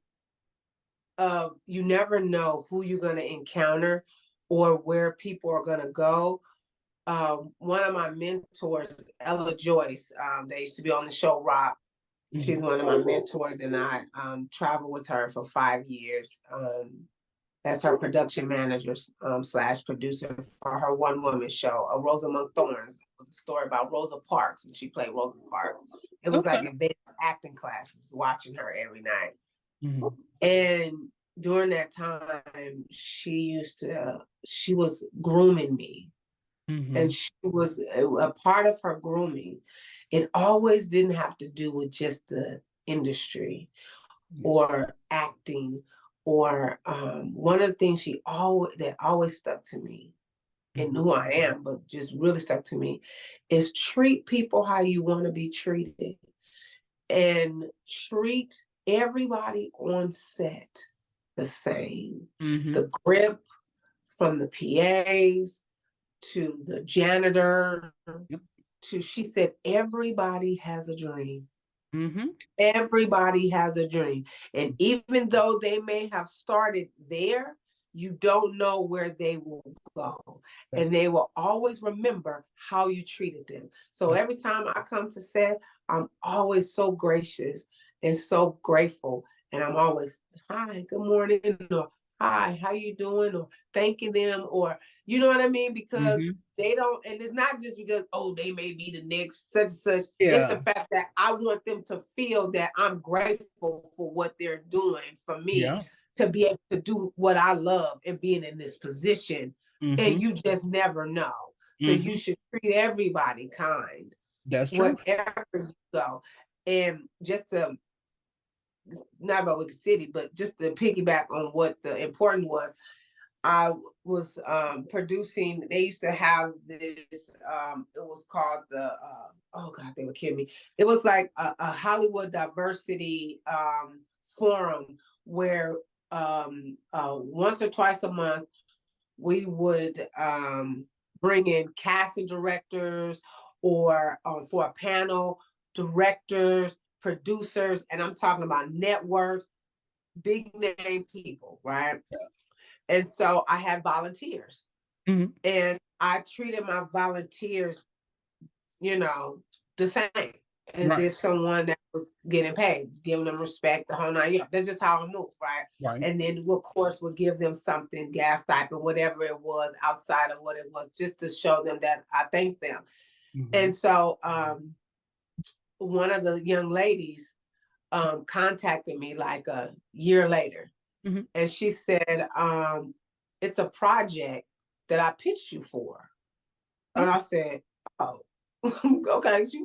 Speaker 2: of you never know who you're going to encounter or where people are going to go. One of my mentors, Ella Joyce, they used to be on the show Rock.
Speaker 1: mhm.
Speaker 2: She's one of my mentors, and I traveled with her for 5 years. As her production manager slash producer for her one woman show, A Rose Among Thorns. It was a story about Rosa Parks, and she played Rosa Parks. It was
Speaker 1: Okay.
Speaker 2: like advanced acting classes, watching her every night.
Speaker 1: Mhm,
Speaker 2: And during that time, she was grooming me. And
Speaker 1: mhm.
Speaker 2: she was a part of her grooming. It always didn't have to do with just the industry
Speaker 1: Yeah.
Speaker 2: or acting or one of the things that always stuck to me and
Speaker 1: Mhm,
Speaker 2: who I am, but just really stuck to me is treat people how you want to be treated and treat everybody on set the same.
Speaker 1: mhm.
Speaker 2: The grip from the PAs to the janitor
Speaker 1: Yep.
Speaker 2: to she said everybody has a dream.
Speaker 1: Mhm.
Speaker 2: Everybody has a dream. And even though they may have started there, you don't know where they will go.
Speaker 1: That's
Speaker 2: And
Speaker 1: true.
Speaker 2: they will always remember how you treated them. So
Speaker 1: Yep.
Speaker 2: every time I come to set, I'm always so gracious and so grateful. And I'm always, hi, good morning, or hi, how you doing? Or thanking them, or you know what I mean? Because
Speaker 1: Mhm.
Speaker 2: they don't, and it's not just because, oh, they may be the next such and such. It's the
Speaker 1: Yeah.
Speaker 2: fact that I want them to feel that I'm grateful for what they're doing for me
Speaker 1: Yeah.
Speaker 2: to be able to do what I love and being in this position. And
Speaker 1: Mhm.
Speaker 2: you just never know. So you
Speaker 1: Mhm.
Speaker 2: should treat everybody kind
Speaker 1: That's true.
Speaker 2: wherever you go. And just to not about Wicked City, but just to piggyback on what the important was, I was producing. They used to have this. It was called the. Oh God, they would kill me. It was like a Hollywood diversity forum where once or twice a month we would bring in casting directors or for a panel, directors, producers, and I'm talking about networks, big name people, right? And so I had volunteers
Speaker 1: Mhm.
Speaker 2: and I treated my volunteers, you know, the same as
Speaker 1: Right.
Speaker 2: if someone that was getting paid, giving them respect, the whole nine. Yeah, that's just how I move, right?
Speaker 1: Right.
Speaker 2: And then, of course, would give them something, gas stipend, whatever it was, outside of what it was, just to show them that I thank them.
Speaker 1: Mhm.
Speaker 2: And so, one of the young ladies contacted me like a year later,
Speaker 1: Mhm.
Speaker 2: and she said, "It's a project that I pitched you for." And
Speaker 1: Oh,
Speaker 2: I said, "Oh, okay." She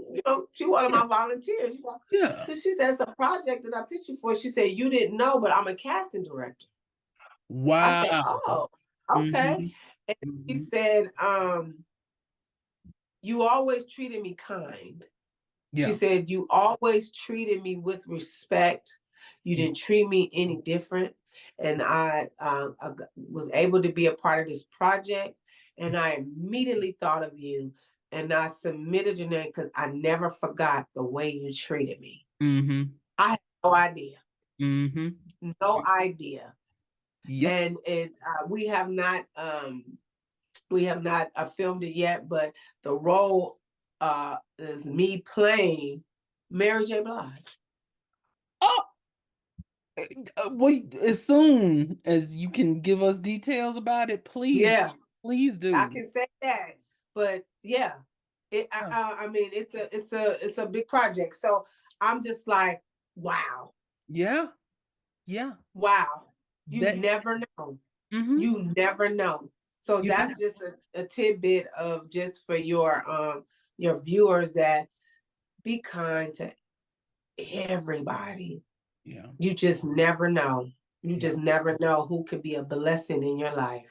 Speaker 2: one of
Speaker 1: yeah.
Speaker 2: my volunteers.
Speaker 1: Yeah.
Speaker 2: So she said, "It's a project that I pitched you for." She said, "You didn't know, but I'm a casting director." I said,
Speaker 1: Wow.
Speaker 2: "Oh, okay."
Speaker 1: Mhm.
Speaker 2: And she
Speaker 1: Mhm.
Speaker 2: said, "You always treated me kind." She
Speaker 1: Yeah.
Speaker 2: said, "You always treated me with respect. You
Speaker 1: Mhm.
Speaker 2: didn't treat me any different." And I was able to be a part of this project. And I immediately thought of you and I submitted your name because I never forgot the way you treated me.
Speaker 1: Mhm.
Speaker 2: I had no idea,
Speaker 1: Mhm.
Speaker 2: no idea.
Speaker 1: Yep.
Speaker 2: And we have not filmed it yet, but the role is me playing Mary J. Blige.
Speaker 1: Oh, wait, as soon as you can give us details about it, please,
Speaker 2: Yeah,
Speaker 1: please
Speaker 2: I
Speaker 1: do.
Speaker 2: can say that. But yeah,
Speaker 1: Yeah.
Speaker 2: I mean, it's a big project. So I'm just like, wow,
Speaker 1: Yeah. Yeah.
Speaker 2: wow. You
Speaker 1: That
Speaker 2: never know.
Speaker 1: mhm.
Speaker 2: You never know. So
Speaker 1: You
Speaker 2: that's
Speaker 1: never
Speaker 2: just a tidbit of just for your your viewers that be kind to everybody.
Speaker 1: Yeah.
Speaker 2: You just never know. You
Speaker 1: Yeah.
Speaker 2: just never know who could be a blessing in your life.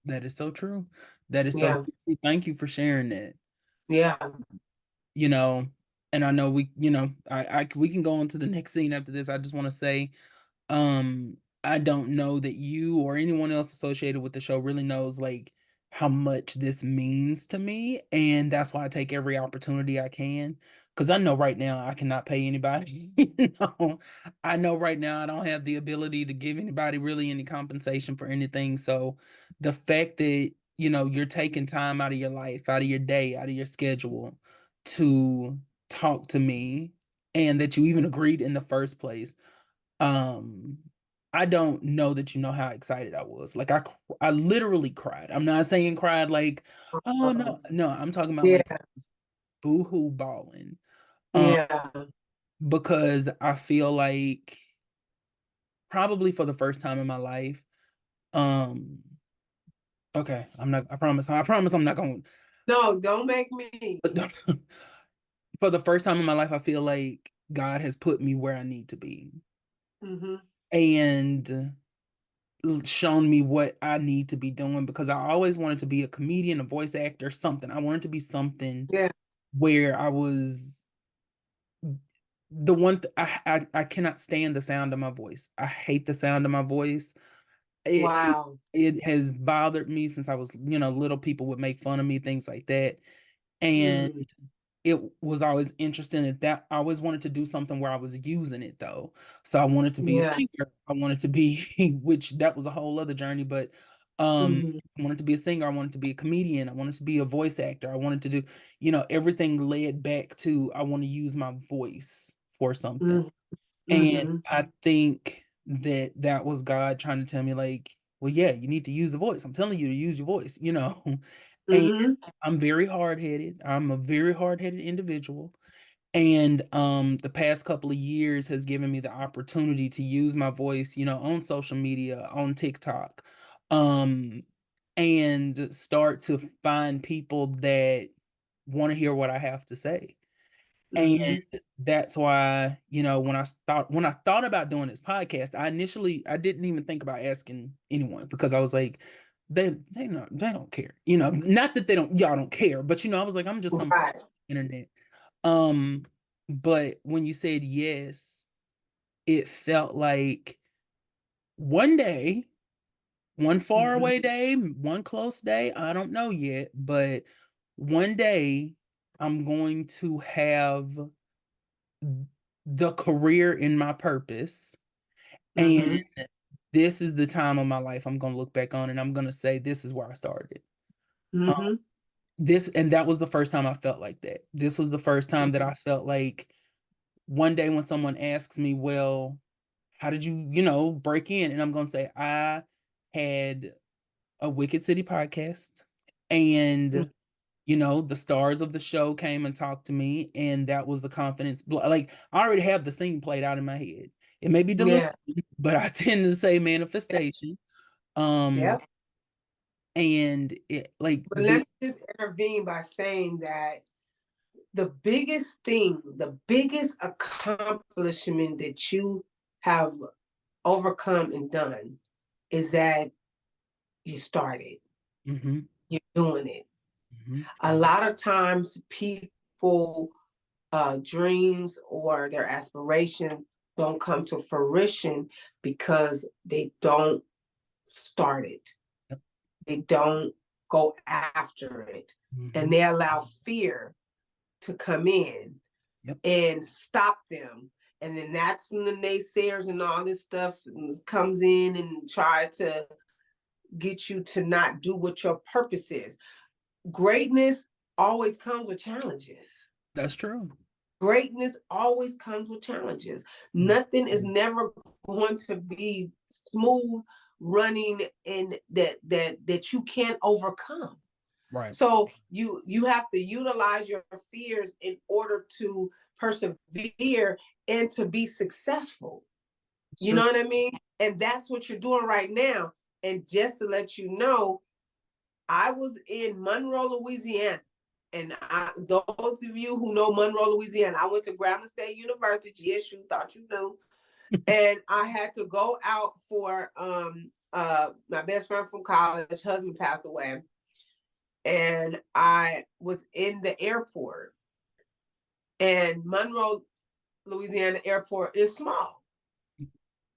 Speaker 1: That is so true. That is so
Speaker 2: Yeah.
Speaker 1: true. Thank you for sharing that.
Speaker 2: Yeah.
Speaker 1: You know, and I know we can go on to the next scene after this. I just want to say, I don't know that you or anyone else associated with the show really knows like how much this means to me, and that's why I take every opportunity I can. Because I know right now I cannot pay anybody. I know right now I don't have the ability to give anybody really any compensation for anything. So the fact that you're taking time out of your life, out of your day, out of your schedule to talk to me, and that you even agreed in the first place. um I don't know that you know how excited I was. Like I literally cried. I'm not saying cried like, oh no, no, I'm talking about like
Speaker 2: Yeah.
Speaker 1: boohoo bawling. Um
Speaker 2: Yeah.
Speaker 1: because I feel like probably for the first time in my life, um okay, I promise I'm not going.
Speaker 2: No, don't make me.
Speaker 1: But for the first time in my life I feel like God has put me where I need to be,
Speaker 2: Mm-hmm.
Speaker 1: and shown me what I need to be doing, because I always wanted to be a comedian, a voice actor, something. I wanted to be something
Speaker 2: Yeah.
Speaker 1: where I was the one I cannot stand the sound of my voice. I hate the sound of my voice. It, it
Speaker 2: Wow.
Speaker 1: it has bothered me since I was, little. People would make fun of me, things like that. And
Speaker 2: Mm-hmm.
Speaker 1: it was always interesting at that. I always wanted to do something where I was using it though. So I wanted to be a
Speaker 2: Yeah.
Speaker 1: singer. I wanted to be, which that was a whole other journey, but
Speaker 2: Mm-hmm.
Speaker 1: I wanted to be a singer. I wanted to be a comedian. I wanted to be a voice actor. I wanted to do, everything led back to I want to use my voice for something. And
Speaker 2: Mm-hmm.
Speaker 1: I think that that was God trying to tell me, like, well, yeah, you need to use the voice. I'm telling you to use your voice. And
Speaker 2: Mm-hmm.
Speaker 1: I'm very hard-headed. I'm a very hard-headed individual. And the past couple of years has given me the opportunity to use my voice, on social media, on TikTok, um, and start to find people that want to hear what I have to say. And
Speaker 2: Mm-hmm.
Speaker 1: that's why, when I thought about doing this podcast, I didn't even think about asking anyone, because I was like, they don't care. Not that y'all don't care, but I was like, I'm just some
Speaker 2: Right.
Speaker 1: internet. Um, but when you said yes, it felt like one day, one far
Speaker 2: Mm-hmm.
Speaker 1: away day, one close day, I don't know yet, but one day I'm going to have the career in my purpose. And
Speaker 2: Mm-hmm.
Speaker 1: this is the time of my life I'm going to look back on, and I'm going to say, this is where I started. Um,
Speaker 2: Mm-hmm.
Speaker 1: and that was the first time I felt like that. This was the first time that I felt like one day when someone asks me, well, how did you, break in? And I'm going to say, I had a Wicked City podcast, and the stars of the show came and talked to me, and that was the confidence. Like, I already have the scene played out in my head. It may be delusion,
Speaker 2: Yeah.
Speaker 1: but I tend to say manifestation. Um,
Speaker 2: Yep.
Speaker 1: and it like
Speaker 2: But let me just intervene by saying that the biggest thing, the biggest accomplishment that you have overcome and done is that you started.
Speaker 1: Mhm,
Speaker 2: You're doing it.
Speaker 1: mhm,
Speaker 2: A lot of times people dreams or their aspiration don't come to fruition because they don't start it.
Speaker 1: yep,
Speaker 2: They don't go after it. And
Speaker 1: mhm,
Speaker 2: they allow fear to come in
Speaker 1: yep,
Speaker 2: and stop them. And then that's when the naysayers and all this stuff comes in and try to get you to not do what your purpose is. Greatness always comes with challenges.
Speaker 1: that's true.
Speaker 2: Greatness always comes with challenges.
Speaker 1: Mhm,
Speaker 2: Nothing is never going to be smooth running and that you can't overcome.
Speaker 1: right.
Speaker 2: So you have to utilize your fears in order to persevere and to be successful.
Speaker 1: It's
Speaker 2: You
Speaker 1: true.
Speaker 2: know what I mean? And that's what you're doing right now. And just to let you know, I was in Monroe, Louisiana. And those of you who know Monroe, Louisiana, I went to Grambling State University. Yes, you thought you knew. And I had to go out for my best friend from college, husband passed away. And I was in the airport. And Monroe, Louisiana airport is small.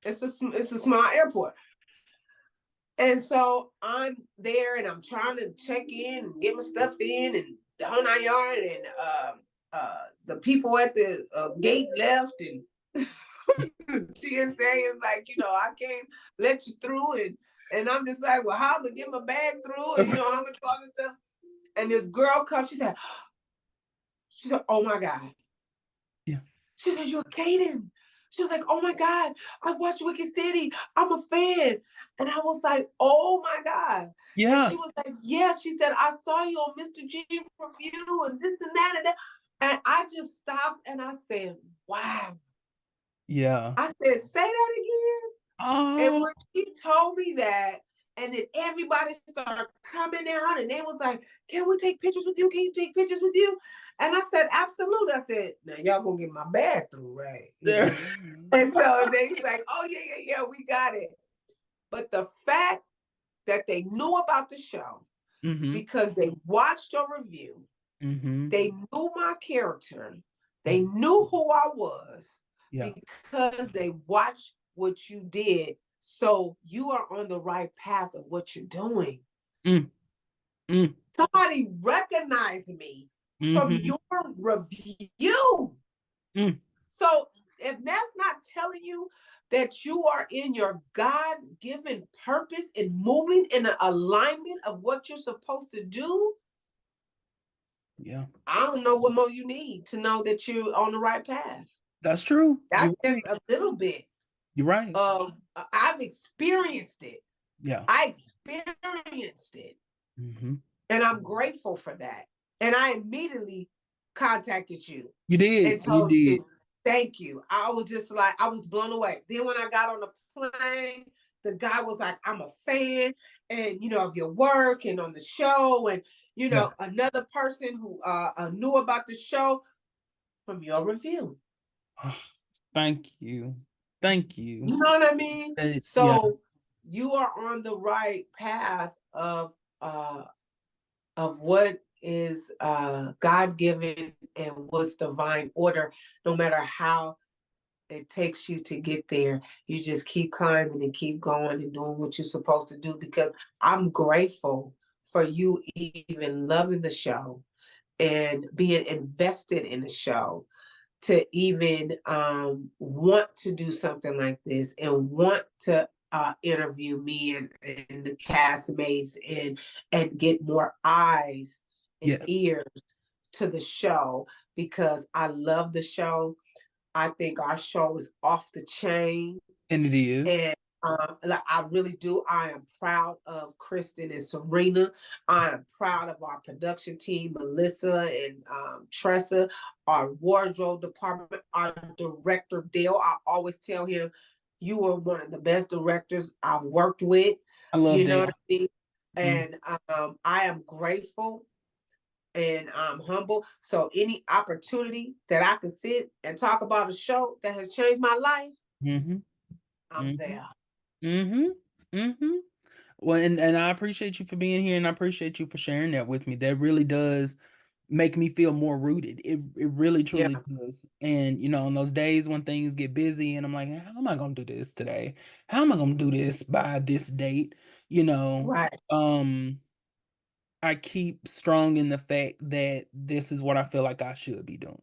Speaker 2: It's a small airport. And so I'm there and I'm trying to check in and get my stuff in and the whole 9 yards, and the people at the gate left, and TSA is like, I can't let you through, and I'm just like, well, how am I gonna get my bag through, and how am I gonna do all this stuff? And this girl comes, she said, oh my God.
Speaker 1: Yeah.
Speaker 2: She said, you're Kaden. She was like, oh my God, I watched Wicked City. I'm a fan. And I was like, oh my God.
Speaker 1: Yeah.
Speaker 2: And she was like, yeah. She said, I saw you on Mr.G review and this and that and that. And I just stopped and I said, wow.
Speaker 1: Yeah.
Speaker 2: I said, say that again. And
Speaker 1: Oh.
Speaker 2: when she told me that, and then everybody started coming out and they was like, can we take pictures with you? Can you take pictures with you? And I said, absolutely. I said, now y'all gonna get my bag through, right?
Speaker 1: There.
Speaker 2: And so they like, oh yeah, we got it. But the fact that they knew about the show because they watched your review, they knew my character, they knew who I was, because they watched what you did. So you are on the right path of what you're doing. Somebody recognized me from your review. So if that's not telling you that you are in your God-given purpose and moving in an alignment of what you're supposed to do, I don't know what more you need to know that you're on the right path.
Speaker 1: That's true.
Speaker 2: That's just a little bit.
Speaker 1: You're right.
Speaker 2: I've experienced it.
Speaker 1: Yeah.
Speaker 2: I experienced it. And I'm grateful for that. And I immediately contacted you.
Speaker 1: You did.
Speaker 2: And told you, thank you. I was just like, I was blown away. Then when I got on the plane, the guy was like, I'm a fan, and of your work and on the show. And another person who knew about the show from your review.
Speaker 1: Thank you. Thank you.
Speaker 2: You know what I mean? So you are on the right path of what is God-given and what's divine order. No matter how it takes you to get there, you just keep climbing and keep going and doing what you're supposed to do, because I'm grateful for you even loving the show and being invested in the show, to even want to do something like this and want to interview me and the castmates and get more eyes and ears to the show, because I love the show. I think our show is off the chain.
Speaker 1: And it is.
Speaker 2: And I really do. I am proud of Kristen and Serena. I am proud of our production team, Melissa and Tressa, our wardrobe department, our director, Dale. I always tell him, you are one of the best directors I've worked with.
Speaker 1: I love Dale.
Speaker 2: What I mean? And I am grateful and I'm humble. So any opportunity that I can sit and talk about a show that has changed my life, I'm there.
Speaker 1: Well, and I appreciate you for being here, and I appreciate you for sharing that with me. That really does make me feel more rooted. It really truly does. And on those days when things get busy and I'm like, how am I gonna do this today? How am I gonna do this by this date?
Speaker 2: Right.
Speaker 1: I keep strong in the fact that this is what I feel like I should be doing,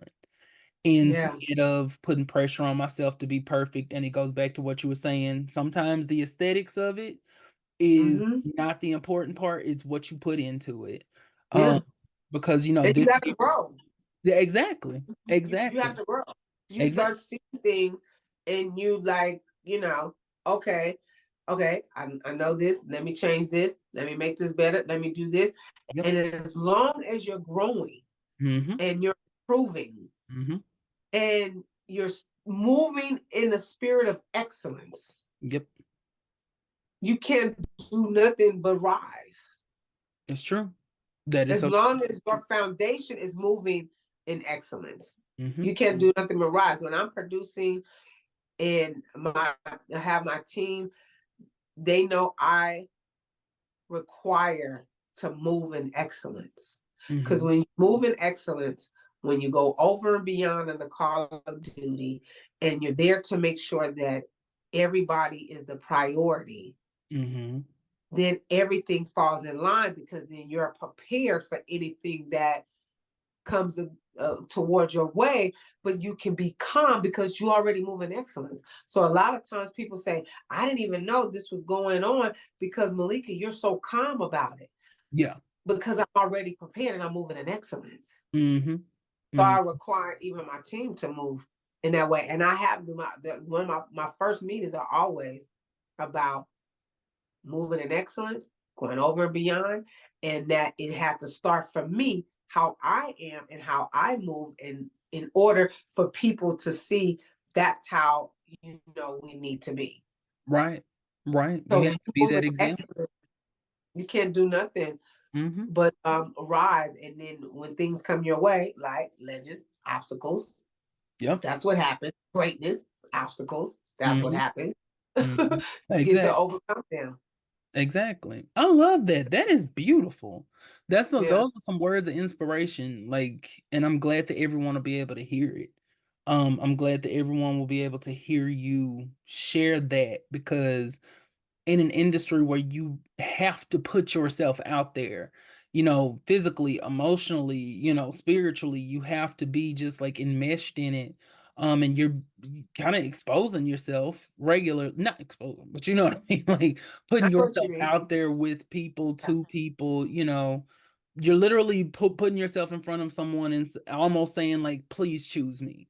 Speaker 1: instead of putting pressure on myself to be perfect. And it goes back to what you were saying. Sometimes the aesthetics of it is not the important part. It's what you put into it. Because
Speaker 2: you got to grow.
Speaker 1: Yeah, exactly.
Speaker 2: You have to grow. You start seeing things and you like, okay, I know this. Let me change this. Let me make this better. Let me do this. And as long as you're growing and you're improving and you're moving in the spirit of excellence, you can't do nothing but rise.
Speaker 1: That's true. That is
Speaker 2: As
Speaker 1: so.
Speaker 2: long as your foundation is moving in excellence,
Speaker 1: Mm-hmm.
Speaker 2: you can't do nothing but rise. When I'm producing and I have my team, they know I require to move in excellence. Because
Speaker 1: Mm-hmm.
Speaker 2: when you move in excellence, when you go over and beyond in the call of duty, and you're there to make sure that everybody is the priority,
Speaker 1: Mm-hmm.
Speaker 2: then everything falls in line, because then you're prepared for anything that comes towards your way, but you can be calm because you already move in excellence. So a lot of times people say, I didn't even know this was going on, because Malika, you're so calm about it.
Speaker 1: Yeah.
Speaker 2: Because I'm already prepared and I'm moving in excellence.
Speaker 1: Mm-hmm.
Speaker 2: So
Speaker 1: Mm-hmm.
Speaker 2: I require even my team to move in that way. And I have one of my first meetings are always about moving in excellence, going over and beyond, and that it had to start from me, how I am and how I move, in order for people to see that's how we need to be.
Speaker 1: Right. Right.
Speaker 2: So
Speaker 1: You have
Speaker 2: when
Speaker 1: to
Speaker 2: you
Speaker 1: be
Speaker 2: move
Speaker 1: that
Speaker 2: in
Speaker 1: example.
Speaker 2: excellence, you can't do nothing
Speaker 1: Mm-hmm.
Speaker 2: but rise. And then when things come your way, like legends, obstacles,
Speaker 1: Yep.
Speaker 2: that's what happened. Greatness, obstacles, that's what
Speaker 1: Mm-hmm.
Speaker 2: happened.
Speaker 1: Mm-hmm.
Speaker 2: You get to
Speaker 1: Exactly.
Speaker 2: overcome them.
Speaker 1: Exactly. I love that. That is beautiful.
Speaker 2: Yeah.
Speaker 1: Those are some words of inspiration. Like, and I'm glad that everyone will be able to hear it. I'm glad that everyone will be able to hear you share that, because in an industry where you have to put yourself out there, physically, emotionally, spiritually, you have to be just like enmeshed in it. And you're kind of exposing yourself regular, not exposing, but you know what I mean? Like
Speaker 2: I
Speaker 1: putting
Speaker 2: know what you
Speaker 1: yourself
Speaker 2: mean.
Speaker 1: out there with people, to people, you're literally putting yourself in front of someone and almost saying like, please choose me.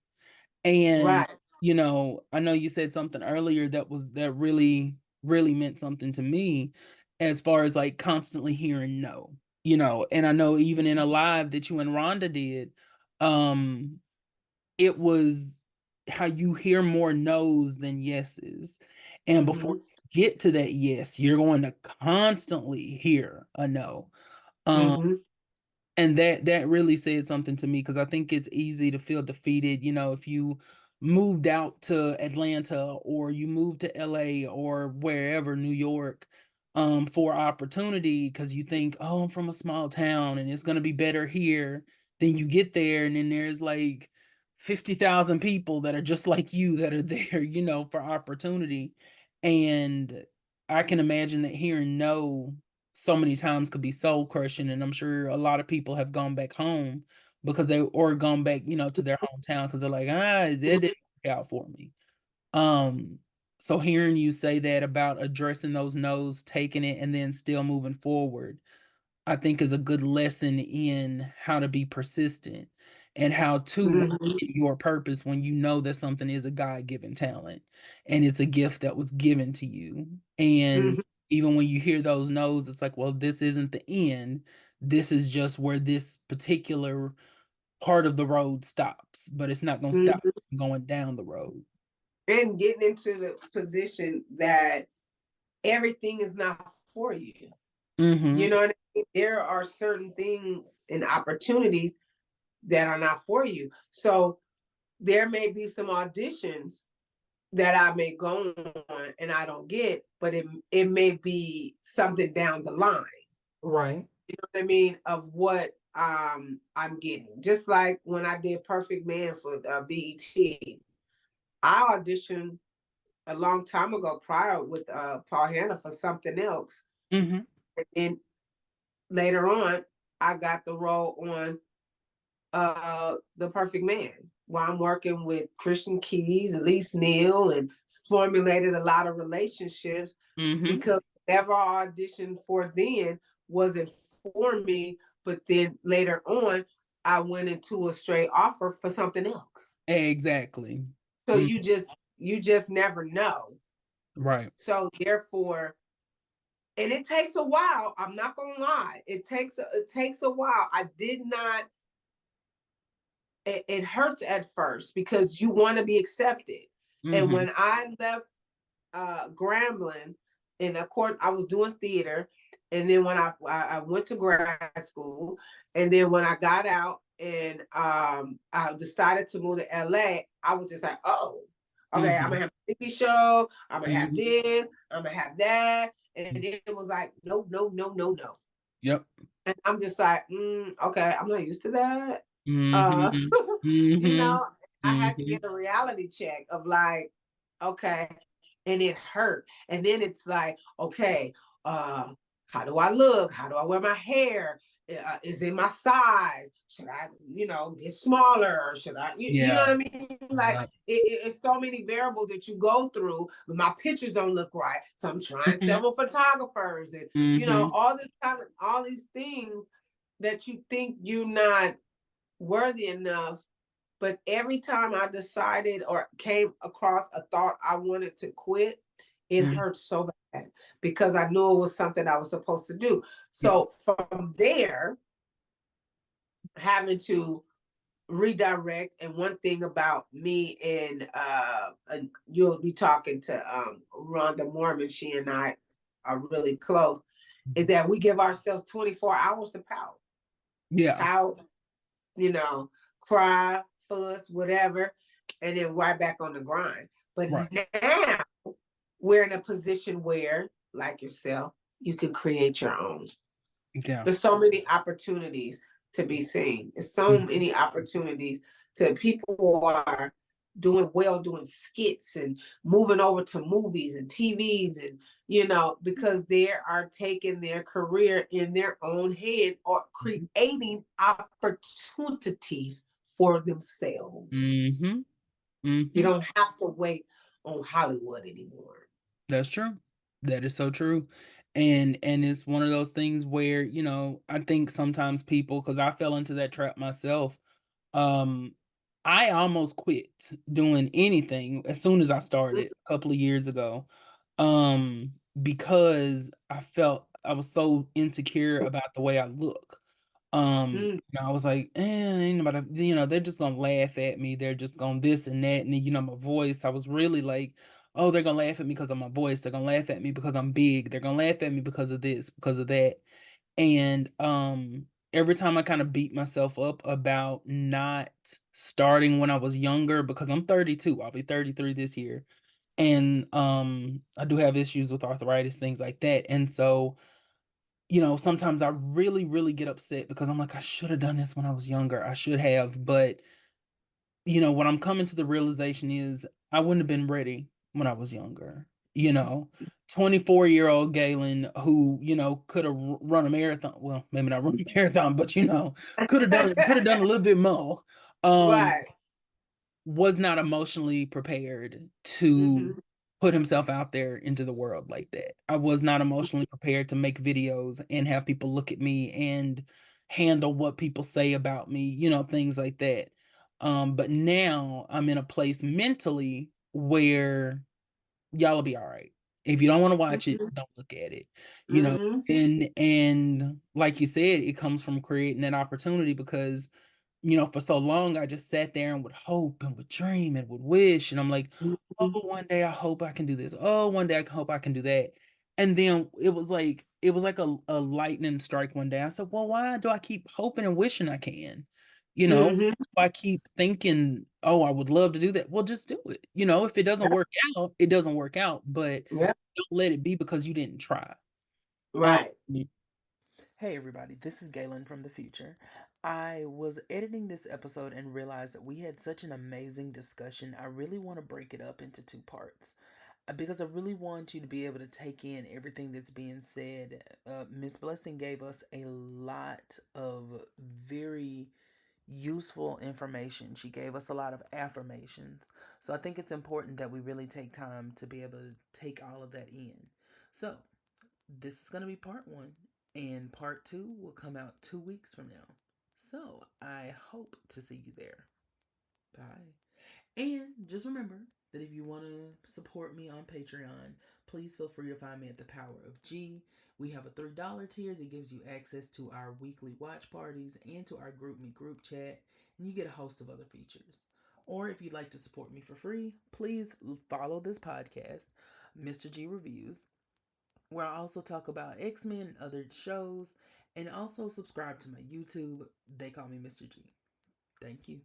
Speaker 1: And
Speaker 2: Right.
Speaker 1: I know you said something earlier that really, really meant something to me, as far as like constantly hearing no. And I know even in a live that you and Rhonda did, um, it was how you hear more no's than yeses. And before
Speaker 2: Mm-hmm.
Speaker 1: you get to that yes, you're going to constantly hear a no. Um,
Speaker 2: Mm-hmm.
Speaker 1: and that really said something to me, because I think it's easy to feel defeated, if you moved out to Atlanta or you moved to LA or wherever, New York, for opportunity, because you think, oh, I'm from a small town and it's going to be better here. Then you get there and then there's like 50,000 people that are just like you that are there, for opportunity. And I can imagine that hearing no so many times could be soul crushing. And I'm sure a lot of people have gone back home because or gone back, to their hometown, because they're like, that didn't work out for me. Um, so hearing you say that about addressing those no's, taking it, and then still moving forward, I think is a good lesson in how to be persistent and how to walk
Speaker 2: Mm-hmm.
Speaker 1: in your purpose when you know that something is a God-given talent and it's a gift that was given to you. And
Speaker 2: Mm-hmm.
Speaker 1: even when you hear those no's, it's like, well, this isn't the end. This is just where this particular part of the road stops, but it's not going to stop
Speaker 2: Mm-hmm.
Speaker 1: you from going down the road.
Speaker 2: And getting into the position that everything is not for you. You
Speaker 1: Mm-hmm.
Speaker 2: know what I mean? There are certain things and opportunities that are not for you. So there may be some auditions that I may go on and I don't get, but it may be something down the line.
Speaker 1: Right.
Speaker 2: You know what I mean? Of what I'm getting. Just like when I did Perfect Man for BET, I auditioned a long time ago prior with Paul Hanna for something else.
Speaker 1: Mm-hmm.
Speaker 2: And then later on, I got the role on The Perfect Man, where I'm working with Christian Keys, Elise Neal, and formulated a lot of relationships,
Speaker 1: Mm-hmm.
Speaker 2: because whatever I auditioned for then wasn't for me. But then later on, I went into a straight offer for something else.
Speaker 1: Exactly.
Speaker 2: So
Speaker 1: Mm,
Speaker 2: you just never know.
Speaker 1: right.
Speaker 2: So therefore, and it takes a while. I'm not gonna lie. It takes a while. I did not. It hurts at first because you want to be accepted. And
Speaker 1: Mm-hmm.
Speaker 2: when I left Grambling, and of course I was doing theater, And then when I went to grad school, and then when I got out and I decided to move to LA, I was just like, oh, okay, I'm
Speaker 1: Mm-hmm.
Speaker 2: gonna have a TV show, I'm gonna have
Speaker 1: Mm-hmm.
Speaker 2: this, I'm gonna have that. And it was like, no, no, no, no, no.
Speaker 1: Yep.
Speaker 2: And I'm just like, okay, I'm not used to that. Uh,
Speaker 1: Mm-hmm.
Speaker 2: you
Speaker 1: Mm-hmm.
Speaker 2: know, I had to
Speaker 1: Mm-hmm.
Speaker 2: get a reality check of like, okay, and it hurt. And then it's like, okay, uh, how do I look? How do I wear my hair? Is it my size? Should I, get smaller? Should I, you know
Speaker 1: Yeah.
Speaker 2: what I mean? Like
Speaker 1: Yep.
Speaker 2: it's so many variables that you go through, but my pictures don't look right. So I'm trying several photographers and,
Speaker 1: Mm-hmm.
Speaker 2: all these things that you think you're not worthy enough. But every time I decided or came across a thought I wanted to quit, it
Speaker 1: Mm-hmm.
Speaker 2: hurt so bad because I knew it was something I was supposed to do.
Speaker 1: Yep.
Speaker 2: So from there, having to redirect, and one thing about me and you'll be talking to Rhonda Mormon, she and I are really close, is that we give ourselves 24 hours to pout.
Speaker 1: Yeah.
Speaker 2: Pout, you know, cry, fuss, whatever, and then right back on the grind. But
Speaker 1: Right.
Speaker 2: now we're in a position where, like yourself, you can create your own.
Speaker 1: Yeah.
Speaker 2: There's so many opportunities to be seen. There's so
Speaker 1: Mm-hmm.
Speaker 2: many opportunities to people who are doing well, doing skits and moving over to movies and TVs, and because they are taking their career in their own head or creating opportunities for themselves.
Speaker 1: Mm-hmm.
Speaker 2: You
Speaker 1: Mm-hmm.
Speaker 2: don't have to wait on Hollywood anymore.
Speaker 1: That's true. That is so true. And it's one of those things where, I think sometimes people, because I fell into that trap myself, um, I almost quit doing anything as soon as I started a couple of years ago. Because I felt I was so insecure about the way I look.
Speaker 2: Mm-hmm.
Speaker 1: I was like, ain't nobody, they're just gonna laugh at me. They're just gonna this and that. And then, my voice, I was really like, oh, they're gonna laugh at me because of my voice. They're gonna laugh at me because I'm big. They're gonna laugh at me because of this, because of that. And every time I kind of beat myself up about not starting when I was younger, because I'm 32, I'll be 33 this year. And I do have issues with arthritis, things like that. And so, sometimes I really, really get upset because I'm like, I should have done this when I was younger. I should have. But, what I'm coming to the realization is I wouldn't have been ready when I was younger. 24-year-old Galen who, could have run a marathon. Well, maybe not run a marathon, but could have done a little bit more. Um,
Speaker 2: Right.
Speaker 1: was not emotionally prepared to
Speaker 2: Mm-hmm.
Speaker 1: put himself out there into the world like that. I was not emotionally prepared to make videos and have people look at me and handle what people say about me, things like that. But now I'm in a place mentally where y'all will be all right. If you don't want to watch it,
Speaker 2: Mm-hmm.
Speaker 1: don't look at it. You know,
Speaker 2: Mm-hmm.
Speaker 1: and like you said, it comes from creating an opportunity because for so long I just sat there and would hope and would dream and would wish. And I'm like, oh,
Speaker 2: Mm-hmm.
Speaker 1: one day I hope I can do this. Oh, one day I hope I can do that. And then it was like a lightning strike one day. I said, well, why do I keep hoping and wishing I can? You know,
Speaker 2: Mm-hmm.
Speaker 1: I keep thinking, oh, I would love to do that. Well, just do it. If it doesn't work out, it doesn't work out. But
Speaker 2: Yeah.
Speaker 1: don't let it be because you didn't try. Um,
Speaker 2: Right.
Speaker 3: Hey everybody, this is Galen from the future. I was editing this episode and realized that we had such an amazing discussion. I really want to break it up into two parts because I really want you to be able to take in everything that's being said. Miss Blessing gave us a lot of very useful information. She gave us a lot of affirmations. So I think it's important that we really take time to be able to take all of that in. So, this is going to be part one, and part two will come out 2 weeks from now. So I hope to see you there. Bye. And just remember that if you want to support me on Patreon, please feel free to find me at the Power of G. We have a $3 tier that gives you access to our weekly watch parties and to our group me group chat, and you get a host of other features. Or if you'd like to support me for free, please follow this podcast, Mr. G Reviews, where I also talk about X-Men and other shows, and also subscribe to my YouTube. They call me Mr. G. Thank you.